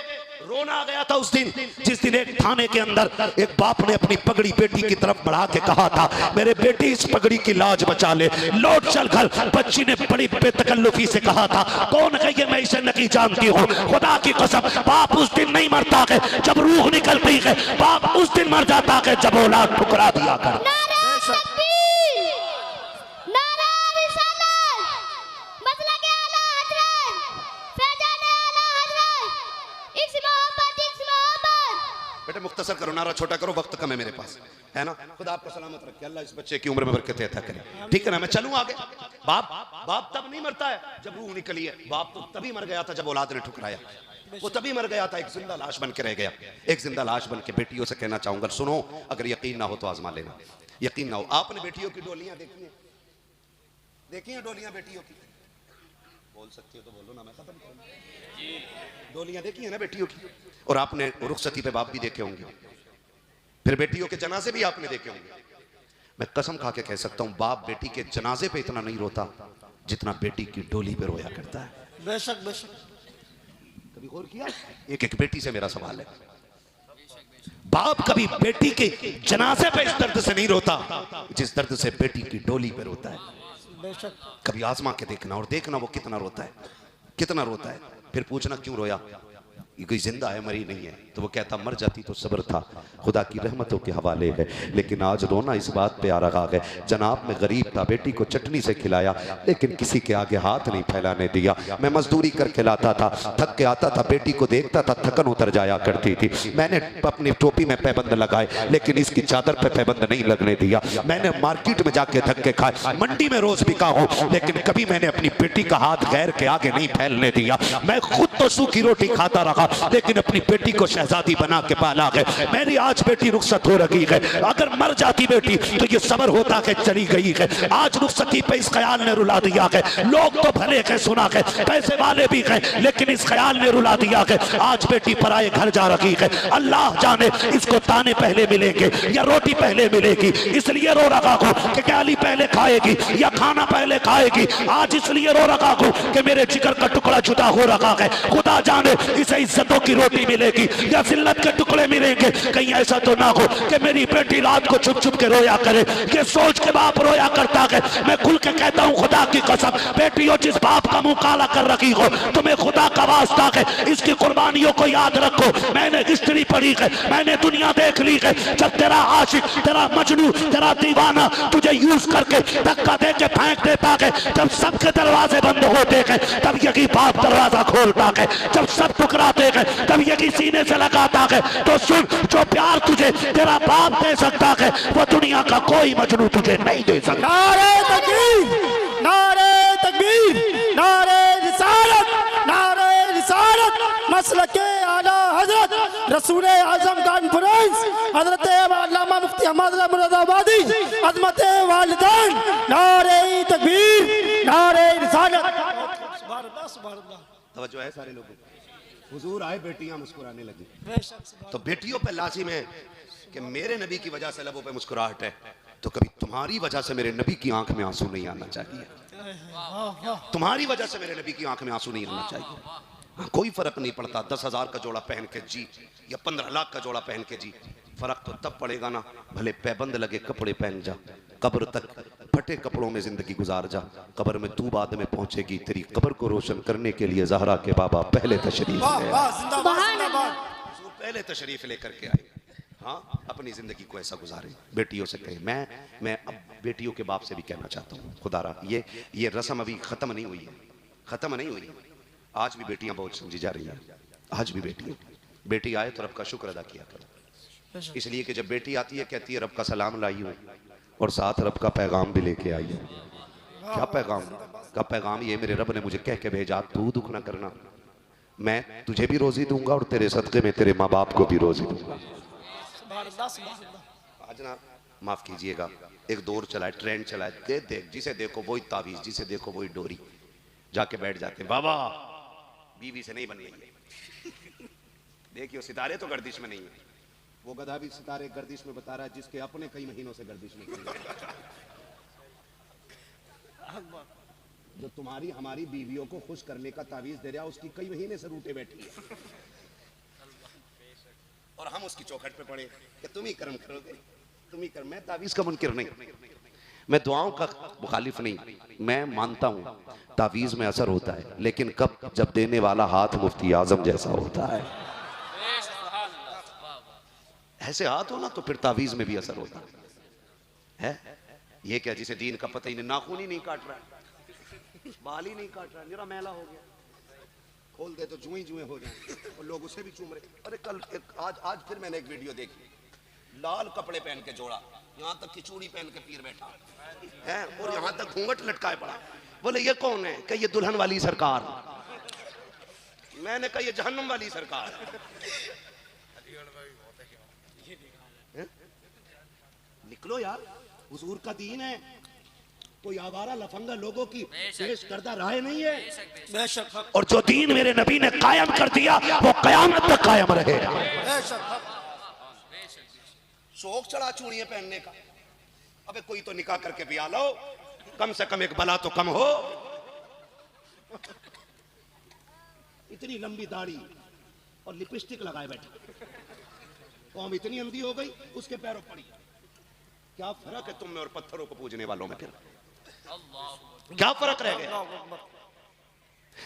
रोना आ गया था उस दिन जिस दिन एक थाने के अंदर एक बाप ने अपनी पगड़ी बेटी की तरफ बढ़ा के कहा था मेरे बेटी इस पगड़ी की लाज बचा ले, लौट चल घर। बच्ची ने बड़ी बेतकल्लुफी से कहा था कौन है ये, मैं इसे नहीं जानती हूँ, खुदा की कसम बाप उस दिन नहीं मरता है जब रूह निकलती है, बाप उस दिन मर जाता है जब औलाद ठुकरा दिया कर। बेटे मुख्तसर करो, नारा छोटा करो, वक्त कम है मेरे पास, है ना। खुदा आपको सलामत रखे, अल्लाह इस बच्चे की उम्र में बरकत अता करे, ठीक है ना। मैं चलूं आगे। बाप तब नहीं मरता है जब रूह निकली है, बाप तो तभी मर गया था जब औलाद ने ठुकराया, वो तभी मर गया था, एक जिंदा लाश बन के रह गया। एक जिंदा लाश बन के बेटियों से कहना चाहूंगा सुनो, अगर यकीन ना हो तो आजमा लेना, यकीन ना हो। आपने बेटियों की डोलियां देखी हैं? देखी हैं डोलियां बेटियों की? बोल सकती हो तो बोलो ना, मैं खत्म करूं। डोलियां देखी है ना बेटियों की? और आपने रुखसती पे बाप भी देखे होंगे, फिर बेटियों के जनाजे भी आपने देखे होंगे। मैं कसम खा के कह सकता हूं बाप बेटी के जनाजे पे इतना नहीं रोता जितना बेटी की डोली पे रोया करता है। बेशक बेशक। कभी गौर किया? एक एक बेटी से मेरा सवाल है, बाप कभी बेटी के जनाजे पे इस दर्द से नहीं रोता जिस दर्द से बेटी की डोली पे रोता है। बेशक। कभी आजमा के देखना और देखना वो कितना रोता है, कितना रोता है। फिर पूछना क्यों रोया, ये कोई जिंदा है मरी नहीं है। तो वो कहता मर जाती तो सब्र था, खुदा की रहमतों के हवाले है, लेकिन आज रोना इस बात पे आ रहा है जनाब मैं गरीब था, बेटी को चटनी से खिलाया लेकिन किसी के आगे हाथ नहीं फैलाने दिया। मैं मजदूरी करके लाता था, थक के आता था, बेटी को देखता था थकन उतर जाया करती थी। मैंने अपनी टोपी में पैबंद लगाए लेकिन इसकी चादर पे पैबंद नहीं लगने दिया। मैंने मार्केट में जाके धक्के खाए, मंडी में रोज बिका हूं, लेकिन कभी मैंने अपनी बेटी का हाथ गैर के आगे नहीं फैलने दिया। मैं खुद तो सूखी रोटी खाता रहा लेकिन अपनी बेटी को शहजादी बना के पाला है। मेरी आज बेटी रुखसत हो रही है, अगर मर जाती बेटी तो ये सबर होता कि चली गई है। आज रुखसती पे इस ख्याल ने रुला दिया है। लोग तो भले के सुना है, पैसे वाले भी हैं, लेकिन इस ख्याल ने रुला दिया है। आज बेटी पराए घर जा रही है, अल्लाह जाने इसको ताने पहले मिलेंगे या रोटी पहले मिलेगी। इसलिए रो रहा हूँ कि गाली पहले खाएगी या खाना पहले खाएगी। आज इसलिए रो रहा हूँ कि मेरे जिगर का टुकड़ा जुदा हो रहा है। खुदा जाने इसे इज्जतों की रोटी मिलेगी या जिल्लत के टुकड़े मिलेंगे। कहीं ऐसा तो ना हो कि मेरी बेटी रात को छुप छुप के रोया करे। ये सोच के बाप रोया करता है। मैं खुल के कहता हूँ खुदा की कसम, बेटियों जिस बाप का मुंह काला कर रखी हो, तुम्हें खुदा का वास्ता है इसकी कुर्बानियों को याद रखो। मैंने हिस्ट्री पढ़ी है, मैंने दुनिया देख ली है। जब तेरा आशिक, तेरा मजनू, तेरा दीवाना तुझे यूज करके धक्का दे के फेंक देता है, जब सबके दरवाजे बंद होते हैं तब यही बाप दरवाजा खोलता है। जब सब टुकराते हैं तब यही सीने से लगाता है। तो सुन, जो प्यार तुझे तेरा बाप दे सकता है वो दुनिया का कोई मजनू तुझे नहीं दे सकता। नारे तकबीर, नारे तकबीर, नारे रिसालत, नारे रिसालत, मसलके आला हजरत रसूल आजम कॉन्फ्रेंस हजरत अल्लामा मुफ्ती अहमद मुरादाबादी अज़मत वालिदैन, नारे तकबीर, नारे रिसालत। सुभान अल्लाह, सुभान अल्लाह। तवज्जो है सारे लोगों, हुजूर आए, बेटियां मुस्कुराने लगी। तो बेटियों पे लाजिम है कि मेरे नबी की वजह से लबों पे मुस्कुराहट है, तो कभी तुम्हारी वजह से मेरे नबी की आंख में आंसू नहीं आना चाहिए। तुम्हारी वजह से मेरे नबी की आंख में आंसू नहीं आना चाहिए। हाँ, कोई फर्क नहीं पड़ता 10,000 का जोड़ा पहन के जी या 15 लाख का जोड़ा पहन के जी। फर्क तो तब पड़ेगा ना भले पैबंद लगे कपड़े पहन जा, कब्र तक फटे कपड़ों में जिंदगी गुजार जा। कब्र में तू बाद में पहुंचेगी, तेरी कब्र को रोशन करने के लिए ज़हरा के बाबा पहले तशरीफ पहले तशरीफ लेकर के आए। हाँ, अपनी जिंदगी को ऐसा गुजारे। बेटियों से कहे, मैं अब बेटियों के बाप से भी कहना चाहता हूँ, खुदारा ये रस्म अभी खत्म नहीं हुई है, खत्म नहीं हुई। आज भी बेटियां बहुत समझी जा रही हैं। आज भी बेटी आए तो रब का शुक्र अदा किया करो। इसलिए कि जब बेटी आती है कहती है रब का सलाम लाई हूँ और साथ रब का पैगाम भी लेके आई है। क्या पैगाम का पैगाम? ये मेरे रब ने मुझे कह के भेजा, तू दुख ना करना, मैं तुझे भी रोजी दूंगा और तेरे सदके में तेरे माँ बाप को भी रोजी दूंगा। आज ना माफ कीजिएगा, एक दौर चला है, ट्रेंड चला है, देख जिसे देखो वही तावीज, जिसे देखो वही डोरी, जाके बैठ जाते हैं। बाबा बीवी से नहीं बन रही है। देखियो सितारे तो गर्दिश में नहीं है, वो गधा भी सितारे गर्दिश में बता रहा है जिसके अपने कई महीनों से गर्दिश में। जो तुम्हारी हमारी बीवियों को खुश करने का तावीज दे रहा है उसकी कई महीने से रूटे बैठी है और हम उसकी चौखट पे पड़े कि तुम ही कर्म करोगे, तुम ही कर। मैं तावीज का मुनकिर नहीं, मैं दुआओं का मुखालिफ नहीं। मैं मानता हूं तावीज में असर होता है, लेकिन कब? जब देने वाला हाथ मुफ्ती आजम जैसा होता है। ऐसे हाथ हो ना तो फिर तावीज में भी असर होता है। ये क्या, जिसे दीन का पता ही नहीं, नाखून ही नहीं काट रहा है, बाल ही नहीं काट रहा है, मेरा मैला हो गया, खोल दे तो जुए जुए हो जाए और लोग उसे भी चूम रहे। अरे कल आज फिर मैंने एक वीडियो देखी, लाल कपड़े पहन के जोड़ा, यहाँ तक की चूड़ी पहन के पीर बैठा है और यहाँ तक घूंघट लटकाए पड़ा। बोले ये कौन है? कि ये दुल्हन वाली सरकार। मैंने कहा ये जहन्नुम वाली सरकार। निकलो यार, हुजूर का दीन है, कोई आवारा लफंगा लोगों की पेश करदा राय नहीं है। और जो दीन मेरे नबी ने कायम कर दिया वो कयामत तक कायम रहेगा। शौक चढ़ा चूड़ियां पहनने का, अबे कोई तो निकाह करके भी आ लो, कम से कम एक बला तो कम हो। इतनी लंबी दाढ़ी और लिपस्टिक लगाए बैठे, कौम इतनी अंधी हो गई उसके पैरों पड़ी। क्या फर्क है तुम में और पत्थरों को पूजने वालों में? फिर क्या फर्क रह गया?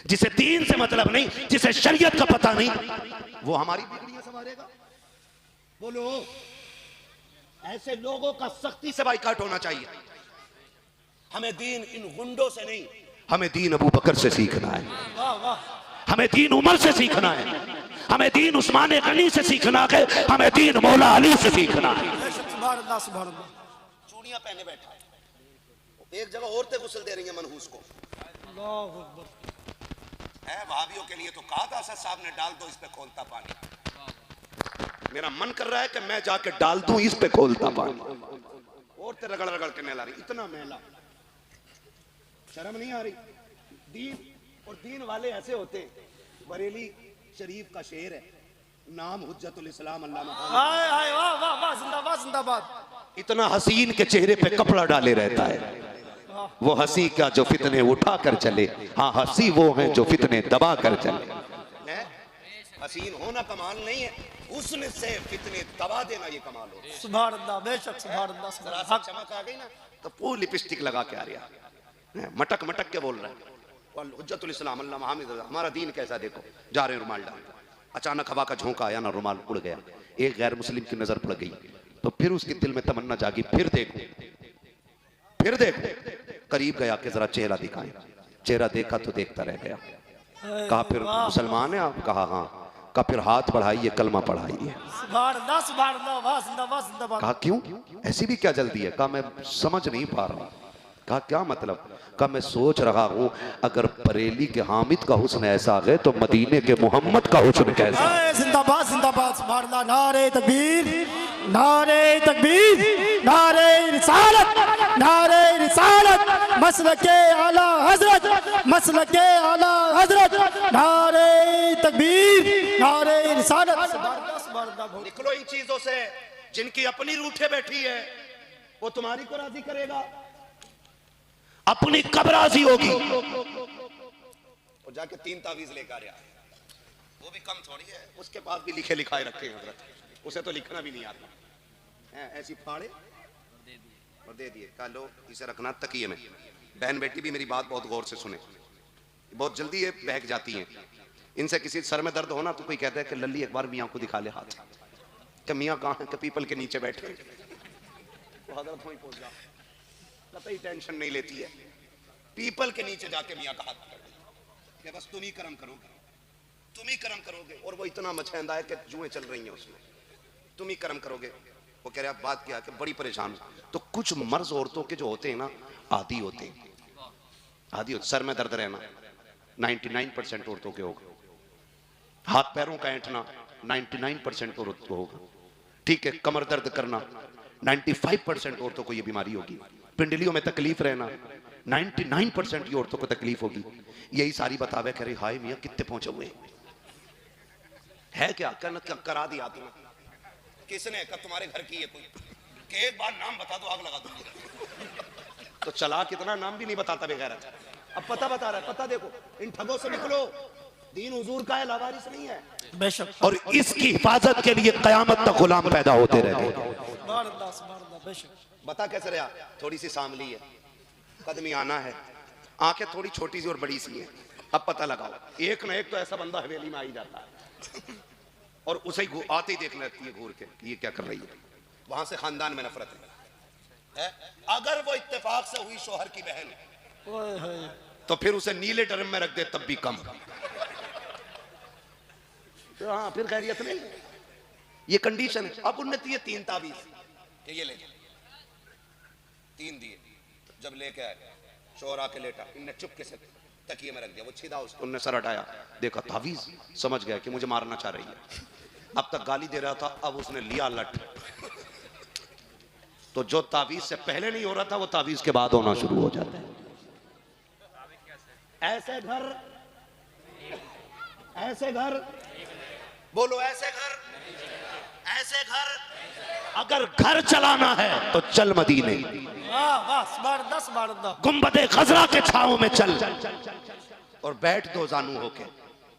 जिसे दीन से मतलब नहीं, जिसे शरीयत का पता नहीं, वो हमारी बिगड़ियां संवारेगा। बोलो, ऐसे लोगों का सख्ती से बाइकाट होना चाहिए। हमें दीन इन गुंडों से नहीं, हमें दीन अबू बकर से सीखना है, हमें दीन उमर से सीखना है, हमें दीन उस्मान गनी से सीखना है, हमें दीन मौला अली से सीखना है। चूड़ियां पहने बैठा है, एक जगह औरतें गुस्ल दे रही हैं मनहूस को। है वहाबियों के लिए तो कहा था असद साहब ने, डाल दो इस पे खोलता पानी। मेरा मन कर रहा है कि मैं जाके डाल दूं इस पे खोलता पानी। और ते रगड़ रगड़ के नहला रही, इतना मैला, शर्म नहीं आ रही। दीन और दीन वाले ऐसे होते। बरेली शरीफ का शेर है, नाम हुज्जतुल इस्लाम अल्लामा। हाय हाय वाह वाह वाह, जिंदाबाद जिंदाबाद। इतना हसीन के चेहरे पे कपड़ा डाले रहता है। वो हंसी का जो फितने उठा कर चले, हाँ हंसी वो है जो फितने दबा कर चले। हसीन होना कमाल नहीं है, हुस्न से फितने दबा देना ये कमाल हो। सुभान अल्लाह, बेशक सुभान अल्लाह। जरा सा चमक आ गई ना तो पूरी लिपस्टिक लगा के आ रहा है, मटक मटक के बोल रहा है हुज्जतुल इस्लाम अल्लामा हामिद, हमारा दीन कैसा देखो। जा रहे रुमाल डाल, अचानक हवा का झोंका आया ना, रुमाल उड़ गया। एक गैर मुस्लिम की नजर पड़ गई तो फिर उसके दिल में तमन्ना जागी, फिर देखो फिर देखो। करीब गया कि जरा चेहरा दिखाएं। चेहरा देखा तो देखता रह गया। कहा फिर मुसलमान है आप? कहा हाँ। कहा फिर हाथ बढ़ाइए, कलमा पढ़ाइए। सुभान अल्लाह सुभान अल्लाह, वाह जिंदाबाद जिंदाबाद। कहा क्यों, ऐसी भी क्या जल्दी है? कहा मैं समझ नहीं पा रहा। कहा क्या मतलब? कहा मैं सोच रहा हूं अगर बरेली के हामिद का हुस्न ऐसा है तो मदीने के मोहम्मद का हुस्न कैसा? जिंदाबाद जिंदाबाद, सुभान अल्लाह। नारे तकबीर, नारे तकबीर, नारे रिसालत, नारे रिसालत, मसलके आला हजरत, मसलके आला हजरत, नारे तकबीर, नारे रिसालत। सुभान अल्लाह। निकलो इन चीजों से, जिनकी अपनी रूठे बैठी है वो तुम्हारी को राजी करेगा, अपनी कब्राजी होगी। और जाके 3 तावीज लेकर आया, वो भी कम थोड़ी है, उसके बाद भी लिखे लिखाए रखे हैं हजरत, उसे तो लिखना भी नहीं आता है। ऐसी फाड़े और दे दिए, कहा लो इसे रखना तकिए में। बहन बेटी भी मेरी बात बहुत गौर से सुने, बहुत जल्दी ये बहक जाती हैं। इनसे किसी सर में दर्द होना तो कोई कहता है कि लल्ली एक बार मियाँ को दिखा ले हाथ, कि मियाँ कहाँ है? कि पीपल के नीचे बैठे। तो हजरत वहीं पहुंच जाओ, कतई टेंशन नहीं लेती है। पीपल के नीचे जाके मियाँ का हाथ पकड़, बस तुम ही कर्म करोगे, तुम ही कर्म करोगे। और वो इतना मचेंदा है कि जुएं चल रही हैं उसमें, तुम ही कर्म करोगे। वो कह रहे आप बात क्या कि बड़ी परेशान हूं। तो कुछ मर्ज औरतों के जो होते हैं ना, आदी होते हैं, आदी होते। सर में दर्द रहना 99% औरतों के होगा, हाथ पैरों का ऐंठना 99% औरतों को होगा, ठीक है। कमर दर्द करना 95% औरतों को ये बीमारी होगी। पिंडलियों में तकलीफ रहना 99% की औरतों को तकलीफ होगी। यही सारी बतावे, कह रही हाय मियाँ कितने पहुंचे हुए है क्या? करा दिया तुमने, किसने? का तुम्हारे घर की है कोई? कि एक बार नाम बता दो, आग लगा दो। तो चला कितना नाम भी नहीं बताता बेगैरत। अब पता बता रहा है, पता देखो। इन ठगों से निकलो, दीन हुजूर का है, लावारिस नहीं है। बेशक। और इसकी हिफाजत के लिए कयामत तक गुलाम पैदा होते रहते। सुभान अल्लाह सुभान अल्लाह, बेशक। बता कैसे रहा? थोड़ी सी सांवली है, कदमी आना है, आंखें थोड़ी छोटी सी और बड़ी सी है। अब पता लगाओ, एक ना एक तो ऐसा बंदा हवेली में आ ही जाता है और उसे ही आते ही देख लेती है घूर के कि ये क्या कर रही है। वहां से खानदान में नफरत है। अगर वो इत्तेफाक से हुई शोहर की बहन तो फिर उसे नीले ड्रम में रख दे तब भी कम। तो हाँ, फिर खैरियत नहीं। ये कंडीशन है। अब उनने दिए 3 तावीज, ये ले 3 दिए। जब लेके आए शोहर आके लेटा, इनने चुपके से तकिए में रख दिया। वो छीदा उसको, उनने सर हटाया, देखा तावीज, समझ गया कि मुझे मारना चाह रही है। अब तक गाली दे रहा था, अब उसने लिया लट। तो जो तावीज से पहले नहीं हो रहा था वो तावीज के बाद होना शुरू हो जाता है। ऐसे घर, ऐसे घर, बोलो ऐसे घर, ऐसे घर। अगर घर चलाना है तो चल मदीने, वाह वाह, सुभान अल्लाह सुभान अल्लाह। गुंबदे खजरा के छांव में चल और बैठ दो जानू होके।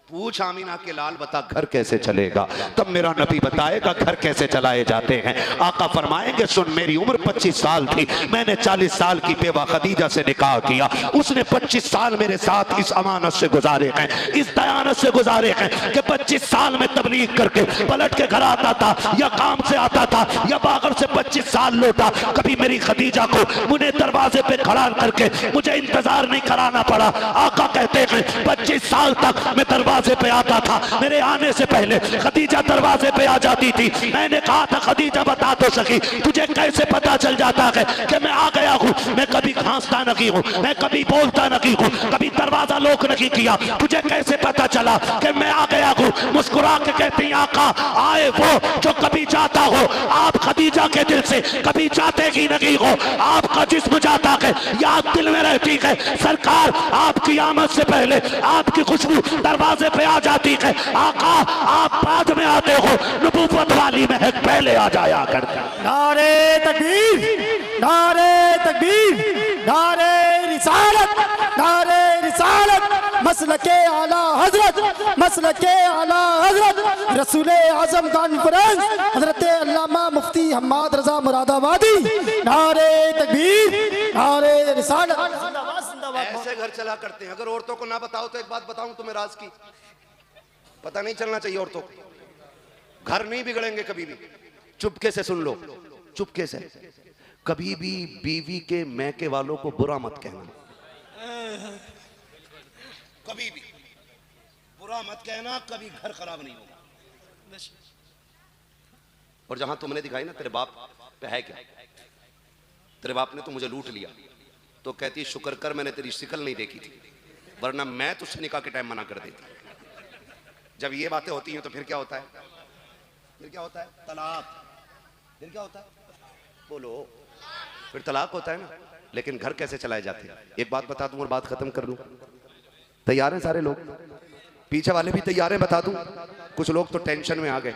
पूछ आमीना के लाल, बता घर कैसे चलेगा? तब मेरा नबी बताएगा घर कैसे चलाए जाते हैं। आका फरमाएंगे सुन, मेरी उम्र 25 साल थी, मैंने 40 साल की बेवा खदीजा से निकाह किया। उसने 25 साल मेरे साथ इस अमानत से गुजारे हैं, इस दयानत से गुजारे हैं कि 25 साल में तबलीग करके पलट के घर आता था, या काम से आता था, या बागर से 25 साल लौटा। कभी मेरी खदीजा को मुझे दरवाजे पे खड़ा करके मुझे इंतजार नहीं कराना पड़ा। आका कहते हैं 25 साल तक मैं दरवाजे दरवाजे पे आता था, मेरे आने से पहले खदीजा दरवाजे पे आ जाती थी। मैंने कहा था खदीजा बता तो सकी तुझे कैसे पता चल जाता है कि मैं आ गया हूँ? मैं कभी खांसता नहीं हूँ, मैं कभी बोलता नहीं हूँ, कभी दरवाजा लॉक नहीं किया, तुझे कैसे पता चला कि मैं आ गया हूँ? मुस्कुरा के कहती आका आए वो जो कभी जाता हो। आप खदीजा के दिल से कभी जाते ही नहीं हो, आपका जिस्म जाता है, याद दिल में रहती है। सरकार आपकी आमद से पहले आपकी खुशबू दरवाजे पे आ जाती है। आका आप बाद में आते हो, नबूवत वाली महक पहले आ जाया करती। नारे तकबीर, नारे तकबीर, नारे रिसालत, नारे रिसालत, मसलके आला हजरत, मसलके आला हजरत रसूल आजम कॉन्फ्रेंस हजरत अल्लामा मुफ्ती हम्माद रजा मुरादाबादी। नारे तकबीर, नारे रिसालत। ऐसे घर चला करते हैं। अगर औरतों को ना बताओ तो एक बात बताऊं तुम्हें राज की, पता नहीं चलना चाहिए औरतों को। घर नहीं बिगड़ेंगे कभी भी। चुपके से सुन लो, चुपके से। कभी भी बीवी के मैके वालों को बुरा मत कहना, कभी भी बुरा मत कहना, कभी घर खराब नहीं होगा। और जहां तुमने दिखाई ना तेरे बाप पे है क्या, तेरे बाप ने तो मुझे लूट लिया, तो कहती शुक्र कर मैंने तेरी शिकल नहीं देखी थी, वरना मैं तुझसे निकाह के टाइम मना कर देती। जब ये बातें होती हैं तो फिर क्या होता है? फिर क्या होता है? तलाक। फिर क्या होता है? बोलो। फिर तलाक होता है ना। लेकिन घर कैसे चलाए जाते हैं? एक बात बता दूं और बात खत्म कर लूं। तैयार हैं सारे लोग? पीछे वाले भी तैयार हैं? बता दूं। कुछ लोग तो टेंशन में आ गए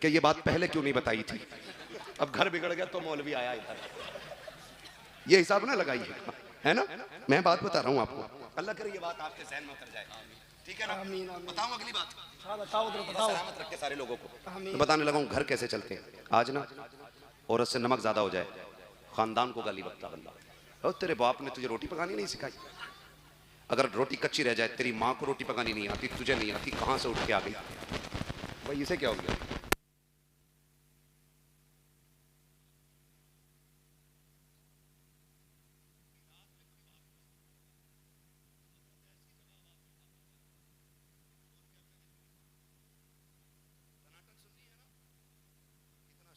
कि ये बात पहले क्यों नहीं बताई थी, अब घर बिगड़ गया तो मौलवी आया इधर। ये हिसाब ना लगाइए, है ना? मैं बात बता रहा हूं आपको, अल्लाह करे ये बात आपके ज़हन में उतर जाए, ठीक है ना? बताऊं अगली बात? बताओ सलामत रख के सारे लोगों को। तो बताने लगा हूं घर कैसे चलते हैं। आज ना औरत से नमक ज्यादा हो जाए, खानदान को गाली बकता बंदा। और तेरे बाप ने तुझे रोटी पकानी नहीं सिखाई? अगर रोटी कच्ची रह जाए, तेरी माँ को रोटी पकानी नहीं आती, तुझे नहीं आती, कहां से उठ के आ गई भाई? इसे क्या हो गया?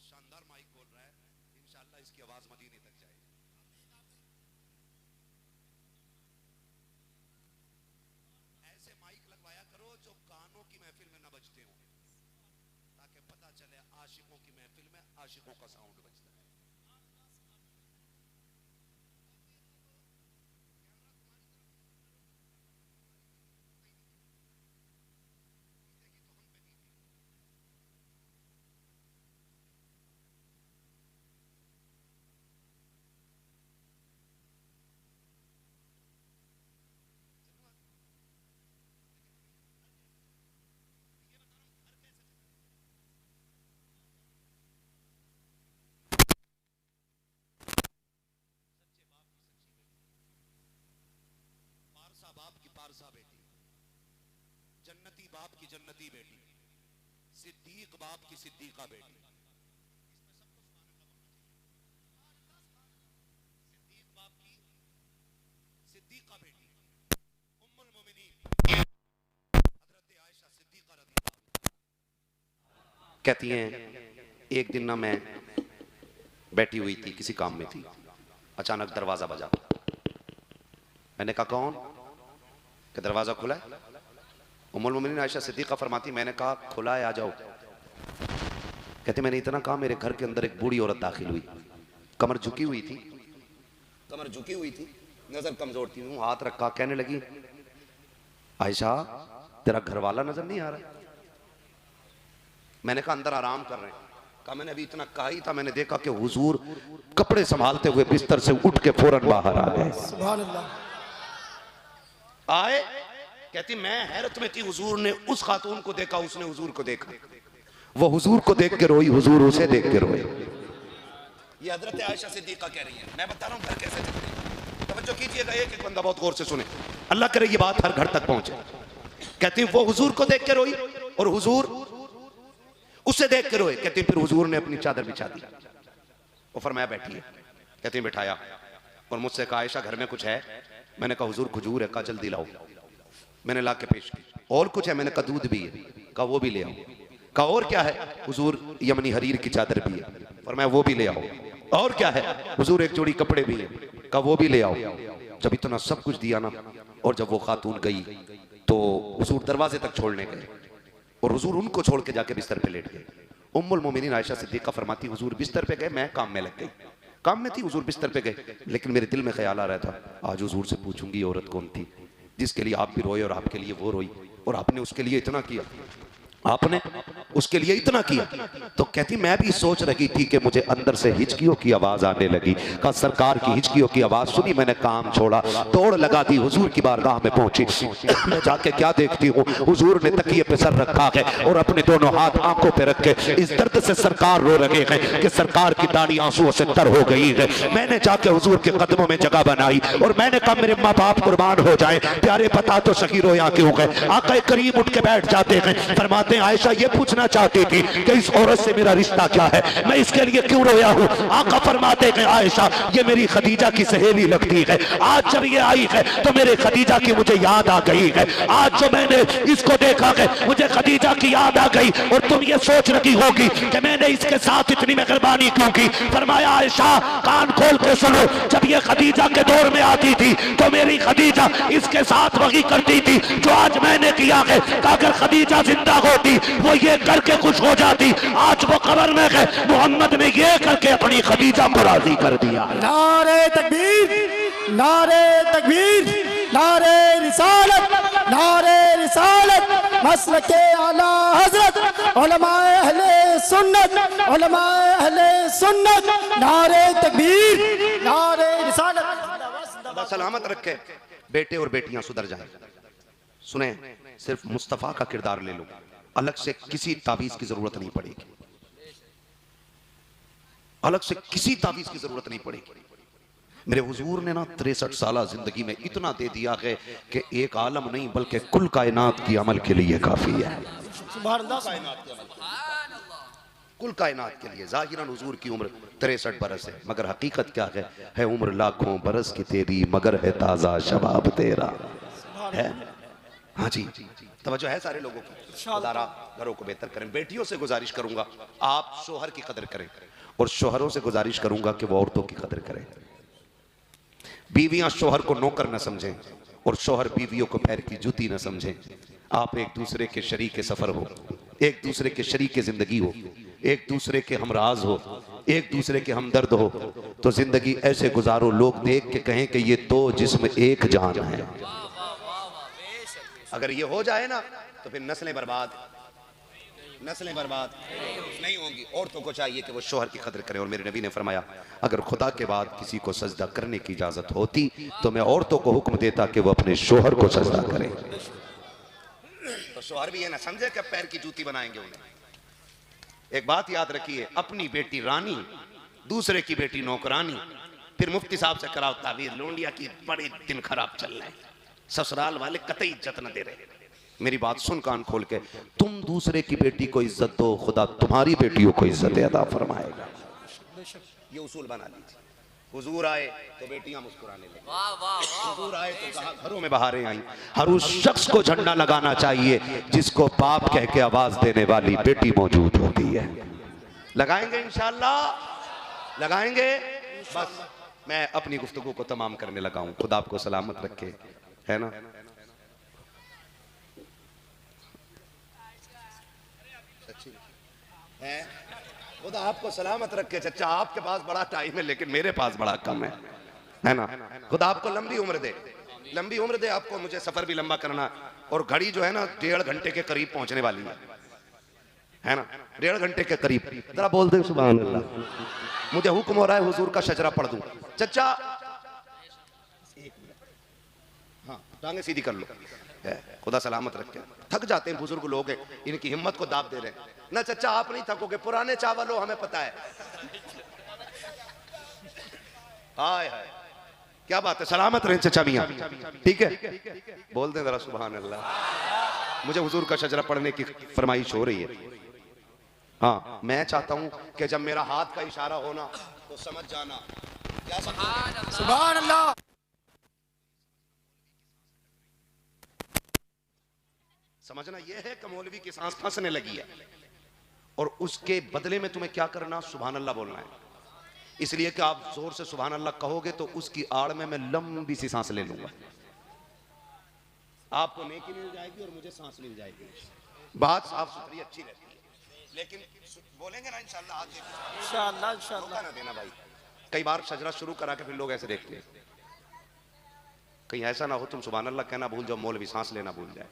शानदार माइक बोल रहा है, इंशाअल्लाह इसकी आवाज मदीने तक जाएगी। ऐसे माइक लगवाया करो जो गानों की महफिल में न बजते हो, ताकि पता चले आशिकों की महफिल में आशिकों का साउंड बजता है। बाप की पारसा बेटी, जन्नती बाप की जन्नती बेटी, सिद्दीक बाप की सिद्दीका बेटी। सिद्दीक बाप की सिद्दीका बेटी, उम्मुल मोमिनीन हजरत आयशा सिद्दीका रज़ियल्लाहु अन्हा कहती हैं, एक दिन ना मैं बैठी हुई थी, किसी काम में थी, अचानक दरवाजा बजा। मैंने कहा कौन? कि दरवाजा खुला है। उम्मुल मोमिनीन आयशा सिद्दीका फरमाती, मैंने कहा खुला है, आ जाओ। कहते मैंने इतना कहा, मेरे घर के अंदर एक बूढ़ी औरत दाखिल हुई, कमर झुकी हुई थी, कमर झुकी हुई थी, नजर कमजोर थी, हाथ रखा, कहने लगी आयशा तेरा घर वाला नजर नहीं आ रहा? मैंने कहा अंदर आराम कर रहे हैं। कहा मैंने अभी इतना कहा ही था, मैंने देखा कि हुजूर कपड़े संभालते हुए बिस्तर से उठ के फौरन बाहर आ गए। सुभान अल्लाह। आए, कहती मैं हैरत में थी, हुजूर ने उस खातून को देखा, उसने हुजूर को देखा, वो हुजूर को देख के रोई, हुजूर उसे देख के रोए। ये हजरत आयशा सिद्दीका कह रही है। मैं बता रहा हूं घर कैसे चलते हैं, तवज्जो कीजिएगा, एक एक बंदा बहुत गौर से सुने, अल्लाह करे ये बात हर घर तक पहुंचे। कहती वो हुजूर को देख के रोई और हुजूर उसे देख के रोए। कहती फिर हुजूर ने अपनी चादर बिछा दी, वो फरमाया बैठिए। कहती बिठाया और मुझसे कहा आयशा घर में कुछ है? मैंने कहा हुजूर खजूर है। कहा जल्दी लाओ। मैंने ला के पेश की। और कुछ है? मैंने कहा दूध भी है। कहा वो भी ले आओ। कहा और क्या है? हुजूर यमनी हरीर की चादर भी है। फरमाया वो भी ले आओ। और क्या है? हुजूर एक जोड़ी कपड़े भी है। कहा वो भी ले आओ। जब इतना सब कुछ दिया ना, और जब वो खातून गई तो हुजूर दरवाजे तक छोड़ने गए और हुजूर उनको छोड़ के जाके बिस्तर पे लेट गए। उम्मुल मोमिनीन आयशा सिद्दीका फरमाती हुजूर बिस्तर पे गए, मैं काम में लग गई। काम में थी, हुजूर बिस्तर पे गए, लेकिन मेरे दिल में ख्याल आ रहा था आज हुजूर से पूछूंगी औरत कौन थी जिसके लिए आप भी रोए और आपके लिए वो रोई, और आपने उसके लिए इतना किया, आपने उसके लिए इतना किया। तो कहती मैं भी सोच रही थी कि मुझे अंदर से हिचकियों की आवाज आने लगी। कहा सरकार की हिचकियों की आवाज सुनी, मैंने काम छोड़ा, दौड़ लगा दी, हुजूर की बारगाह में पहुंची। मैं जाके क्या देखती हूँ, हुजूर ने तकिए पे सर रखा है और अपने दोनों हाथ आंखों पे रख के इस दर्द से सरकार रो रहे हैं कि सरकार की दाढ़ी आंसुओं से तर हो गई है। मैंने जाके हुजूर के कदमों में जगह बनाई और मैंने कहा मेरे माँ बाप कुर्बान हो जाए, प्यारे बता तो सही रो यहाँ क्यों गए? आका करीम उठ के बैठ जाते हैं, फरमाते आयशा ये पूछना चाहती थी कि इस औरत से मेरा रिश्ता क्या है, मैं इसके लिए क्यों रोया हूँ? आका फरमाते हैं आयशा ये मेरी खदीजा की सहेली लगती है, आज जब ये आई है तो मेरे खदीजा की मुझे याद आ गई है। आज जो मैंने इसको देखा है मुझे खदीजा की याद आ गई, और तुम ये सोच रही होगी कि मैंने इसके साथ इतनी मेहरबानी क्यों की। फरमाया आयशा कान खोल के सुनो, जब ये खदीजा के दौर में आती थी तो मेरी खदीजा इसके साथ वही करती थी जो आज मैंने किया है। अगर खदीजा जिंदा हो वो ये करके खुश हो जाती, आज वो कब्र में है, मोहम्मद ने ये करके अपनी खदीजा को राजी कर दिया। नारे तकबीर, नारे तकबीर, नारे रिसालत, नारे रिसालत, मसलके आला हजरत, उलमाए अहले सुन्नत, उलमाए अहले सुन्नत, नारे तकबीर, नारे रिसालत। सलामत रखे, बेटे और बेटियां सुधर जाएं। सुने, सिर्फ मुस्तफा का किरदार ले लो, अलग से किसी तावीज की जरूरत नहीं पड़ेगी, अलग से किसी तावीज की जरूरत नहीं पड़ेगी। मेरे हुजूर ने ना 63 साल जिंदगी में इतना दे दिया है कि एक आलम नहीं बल्कि कुल कायनात की अमल के लिए काफी है। कुल कायनात के लिए। जाहिरन हुजूर की उम्र 63 बरस है, मगर हकीकत क्या है उम्र लाखों बरस की तेरी, मगर है ताजा शबाब तेरा है। हाँ जी, तवज्जो है सारे लोगों की। खुदारा घरों को बेहतर करें। बेटियों से गुजारिश करूंगा आप शोहर की कदर करें, और शोहरों से गुजारिश करूंगा कि वो औरतों की कदर करें। बीवियां शोहर को नौकर न समझें और शोहर बीवियों को पैर की जूती न समझें। आप एक दूसरे के शरीक सफर हो, एक दूसरे के शरीक जिंदगी हो, एक दूसरे के हमराज हो, एक दूसरे के हमदर्द हो, तो जिंदगी ऐसे गुजारो लोग देख के कहें कि ये दो जिस्म एक जान है। अगर ये हो जाए ना तो फिर नस्लें बर्बाद नहीं होंगी। औरतों को चाहिए कि वो शोहर की कदर करें। और मेरे नबी ने फरमाया अगर खुदा के बाद किसी को सजदा करने की इजाजत होती तो मैं औरतों को हुक्म देता कि वो अपने शोहर को सजदा करें। तो शोहर भी ये ना समझे कि पैर की जूती बनाएंगे उन्हें। एक बात याद रखिए, अपनी बेटी रानी, दूसरे की बेटी नौकरानी। फिर मुफ्ती साहब से कराओ तावीज़, लोंडिया की बड़े दिन खराब चल रहे हैं, ससुराल वाले कतई इज्जत न दे रहे। मेरी बात सुन कान खोल के, तुम दूसरे की बेटी को इज्जत दो, खुदा तुम्हारी बेटियों को इज्जत अता फरमाएगा। ये उसूल बना लीजिए। हुजूर आए तो बेटियां मुस्कुराने लगी, हुजूर आए तो कहा घरों में बहारें आई। हर उस शख्स को झंडा लगाना चाहिए जिसको बाप कह के आवाज देने वाली बेटी मौजूद होती है। लगाएंगे इंशाअल्लाह, लगाएंगे। बस मैं अपनी गुफ्तगू को तमाम करने लगा हूं। खुदा आपको सलामत रखे, है ना। है खुदा आपको सलामत रखे चचा। आपके पास बड़ा टाइम है लेकिन मेरे पास बड़ा कम है ना। खुदा आपको लंबी उम्र दे, लंबी उम्र दे आपको। मुझे सफर भी लंबा करना, और घड़ी जो है ना 1.5 घंटे के करीब पहुंचने वाली है ना, 1.5 घंटे के करीब। जरा बोल दे सुभान अल्लाह। मुझे हुक्म हो रहा है हुजूर का शजरा पढ़ दूं। चचा हाँ, टांगे सीधी कर लो। खुदा सलामत रखे। थक जाते हैं बुजुर्ग लोग, इनकी हिम्मत को दाब दे रहे हैं ना। चचा आप नहीं थकोगे, पुराने चावल हो, हमें पता है। हाय हाय क्या बात है। सलामत रहे चचा मियां, ठीक है। बोल दे जरा सुभान अल्लाह। मुझे हुजूर का शजरा पढ़ने की फरमाइश हो रही है। हाँ, मैं चाहता हूं कि जब मेरा हाथ का इशारा होना तो समझ जाना। क्या सुभान अल्लाह। समझना यह है कि मौलवी की सांस फंसने लगी है और उसके बदले में तुम्हें क्या करना, सुभान अल्लाह बोलना है। इसलिए कि आप जोर से सुभान अल्लाह कहोगे तो उसकी आड़ में मैं लंबी सी सांस ले लूंगा, आपको नेकी मिल जाएगी और मुझे सांस मिल जाएगी। बात साफ सुथरी अच्छी रहती है, लेकिन बोलेंगे ना इंशाअल्लाह, इंशाअल्लाह इंशाअल्लाह ना देना भाई। कई बार शजरा शुरू करा के फिर लोग ऐसे देखते हैं, कहीं ऐसा ना हो तुम सुभान अल्लाह कहना भूल जाओ, मौलवी सांस लेना भूल जाए।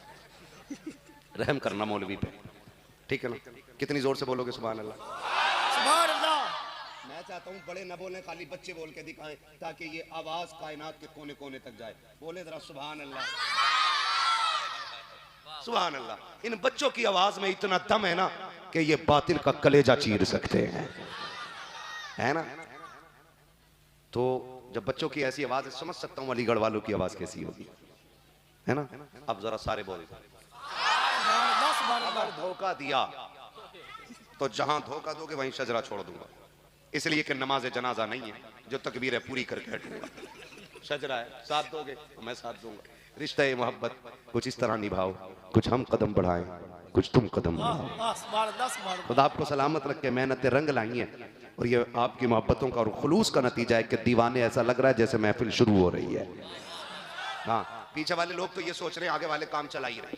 रहम करना मौलवी पे, ठीक है ना। कितनी जोर से बोलोगे सुभान अल्लाह? सुभान अल्लाह। मैं चाहता हूँ बड़े न बोले, खाली बच्चे बोल के दिखाएं ताकि ये आवाज कायनात के कोने कोने तक जाए। बोले जरा सुभान अल्लाह, सुभान अल्लाह। इन बच्चों की आवाज में इतना दम है ना कि ये बातिल का कलेजा चीर सकते हैं, है ना। तो जब बच्चों की ऐसी आवाज है, समझ सकता हूँ अलीगढ़ वालों की आवाज कैसी होगी, है ना। अब जरा सारे बोल, अगर धोखा दिया तो जहां धोखा दोगे वहीं शजरा छोड़ दूंगा, इसलिए कि नमाज जनाजा नहीं है जो तकबीर है पूरी करके हटूंगा। शजरा है, साथ दोगे तो मैं साथ दूंगा। रिश्ता है मोहब्बत कुछ इस तरह निभाओ, कुछ हम कदम बढ़ाएं, कुछ तुम कदम बढ़ाओ। खुदा आपको सलामत रख के मेहनतें रंग लाई हैं और ये आपकी मोहब्बतों का और खुलूस का नतीजा है कि दीवाने ऐसा लग रहा है जैसे महफिल शुरू हो रही है। हाँ, पीछे वाले लोग तो ये सोच रहे हैं आगे वाले काम चला ही रहे,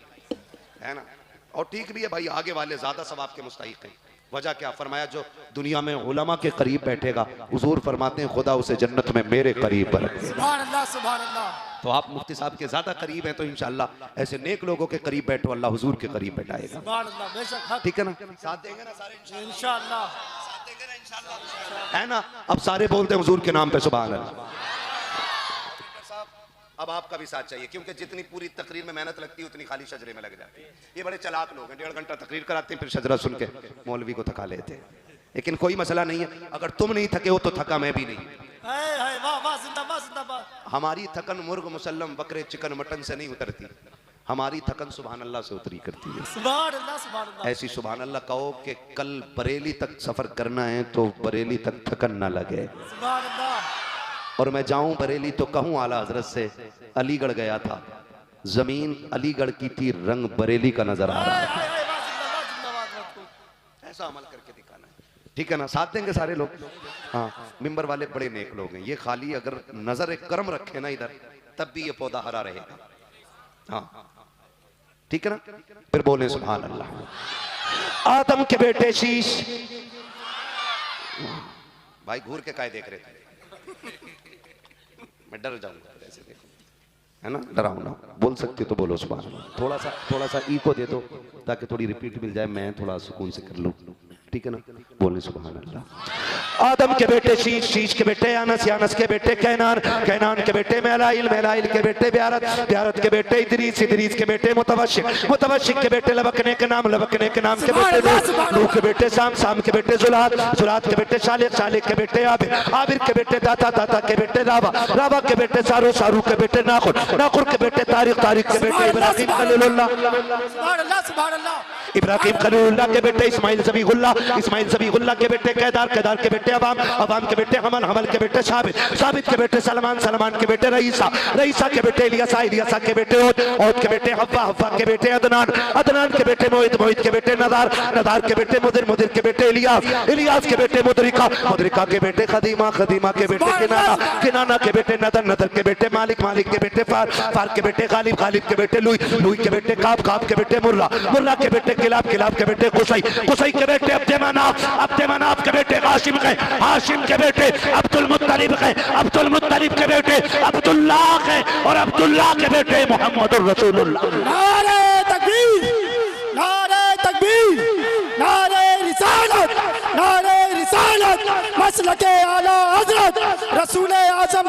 है ना। और ठीक भी है भाई, आगे वाले ज्यादा सवाब के मुस्तहिक हैं। वजह क्या फरमाया, जो दुनिया में उलमा के करीब बैठेगा हुजूर फरमाते हैं खुदा उसे जन्नत में मेरे करीब रखे। सुभान अल्लाह सुभान अल्लाह। तो आप मुफ्ती साहब के ज्यादा करीब हैं तो इंशाअल्लाह ऐसे नेक लोगों के करीब बैठो, अल्लाह हुजूर के करीब बैठाएगा। सुभान अल्लाह, बेशक ठीक है ना, साथ देंगे ना सारे इंशाअल्लाह, साथ देंगे ना इंशाअल्लाह, है ना। अब सारे बोलते हैं हुजूर के नाम पे सुभान अल्लाह। अब आपका भी साथ चाहिए, क्योंकि जितनी पूरी तकरीर में मेहनत लगती है उतनी खाली शजरे में लग जाती है। ये बड़े चालाक लोग हैं, 1.5 घंटा तकरीर कराते हैं फिर शजरा सुन के मौलवी को थका लेते हैं। लेकिन कोई मसला नहीं है, अगर तुम नहीं थके हो तो थका मैं भी नहीं। हमारी थकन मुर्ग मुसल्लम बकरे चिकन मटन से नहीं उतरती, हमारी थकन सुभान अल्लाह से उतरी करती है। सुभान अल्लाह सुभान अल्लाह। ऐसी सुभान अल्लाह कहो कि कल बरेली तक सफर करना है तो बरेली तक थकन ना लगे। सुभान अल्लाह। और मैं जाऊं बरेली तो कहूं आला हजरत से अलीगढ़ गया था, जमीन अलीगढ़ की थी, रंग बरेली का नजर आ रहा है। ऐसा अमल करके दिखाना है, ठीक है ना। साथ देंगे सारे लोग। हाँ, मिंबर वाले बड़े नेक लोग हैं, ये खाली अगर नजर एक करम रखे ना इधर तब भी ये पौधा हरा रहेगा। हाँ ठीक है ना। फिर बोले सुभान अल्लाह। आदम के बेटे शीश, भाई घूर के काय देख रहे थे, मैं डर जाऊंगा ऐसे देखो, है ना। डराओ ना, बोल सकते तो बोलो सुभान अल्लाह। थोड़ा सा ईको दे दो ताकि थोड़ी रिपीट मिल जाए, मैं थोड़ा सुकून से कर लूं, ठीक है ना। बोले सुभान अल्लाह। आदम के बेटे शीश, शीश के बेटे यानस, यानस के बेटे कैनान, कैनान के बेटे मेलाइल, मेलाइल के बेटे ब्यारत, ब्यारत के बेटे इदरीस, इदरीस के बेटे मुतवशिक, मुतवशिक के बेटे लबकने के नाम, लबकने के नाम के बेटे नूह, नूह के बेटे साम, साम के बेटे जुलात, जुलात के बेटे शालिक, शालिक के बेटे आबिर, आबिर के बेटे दाता, दाता के बेटे रावा, रावा के बेटे सारू, सारू के बेटे नाखुर, नाखुर के बेटे तारिक, तारिक के बेटे इब्राहिम खलीलुल्लाह, सुभान अल्लाह सुभान अल्लाह। इब्राहिम खलीलुल्लाह के बेटे इस्माइल ज़बीहुल्लाह, इस्माइल ज़बीहुल्लाह के बेटे केदार, केदार के बेटे अवाम, अवाम के बेटे हमल, हमल के बेटे साबित, साबित के बेटे सलमान, सलमान के बेटे रईसा, रईसा के बेटे इलियासा, इलियासा के बेटे ओद, ओद के बेटे हव्वा, हव्वा के बेटे अदनान, अदनान के बेटे मोहित, मोहित के बेटे नदार, नदार के बेटे मुदिर, मुदिर के बेटे इलियास, इलियास के बेटे मुदरिका, मुदरिका के बेटे खदीमा, खदीमा के बेटे किनाना, किनाना के बेटे नदर, नदर के बेटे मालिक, मालिक के बेटे फार, फार के बेटे गालिब, गालिब के बेटे लुई, लुई के बेटे काब, काब के बेटे मुर्रा, मुर्रा के बेटे किलाब, किलाब के बेटे कुसई, कुसई के बेटे अब्दे मनाफ, अब्दे मनाफ के बेटे हाशिम के, हाशिम के बेटे अब्दुल मुत्तलिब के, अब्दुल मुत्तलिब के बेटे अब्दुल्लाह के, और अब्दुल्लाह के बेटे मुहम्मदुर रसूलुल्लाह। नारे तकबीर, नारे तकबीर, नारे रिसालत, नारे रिसालत, मसलके आला हजरत रसूल आजम।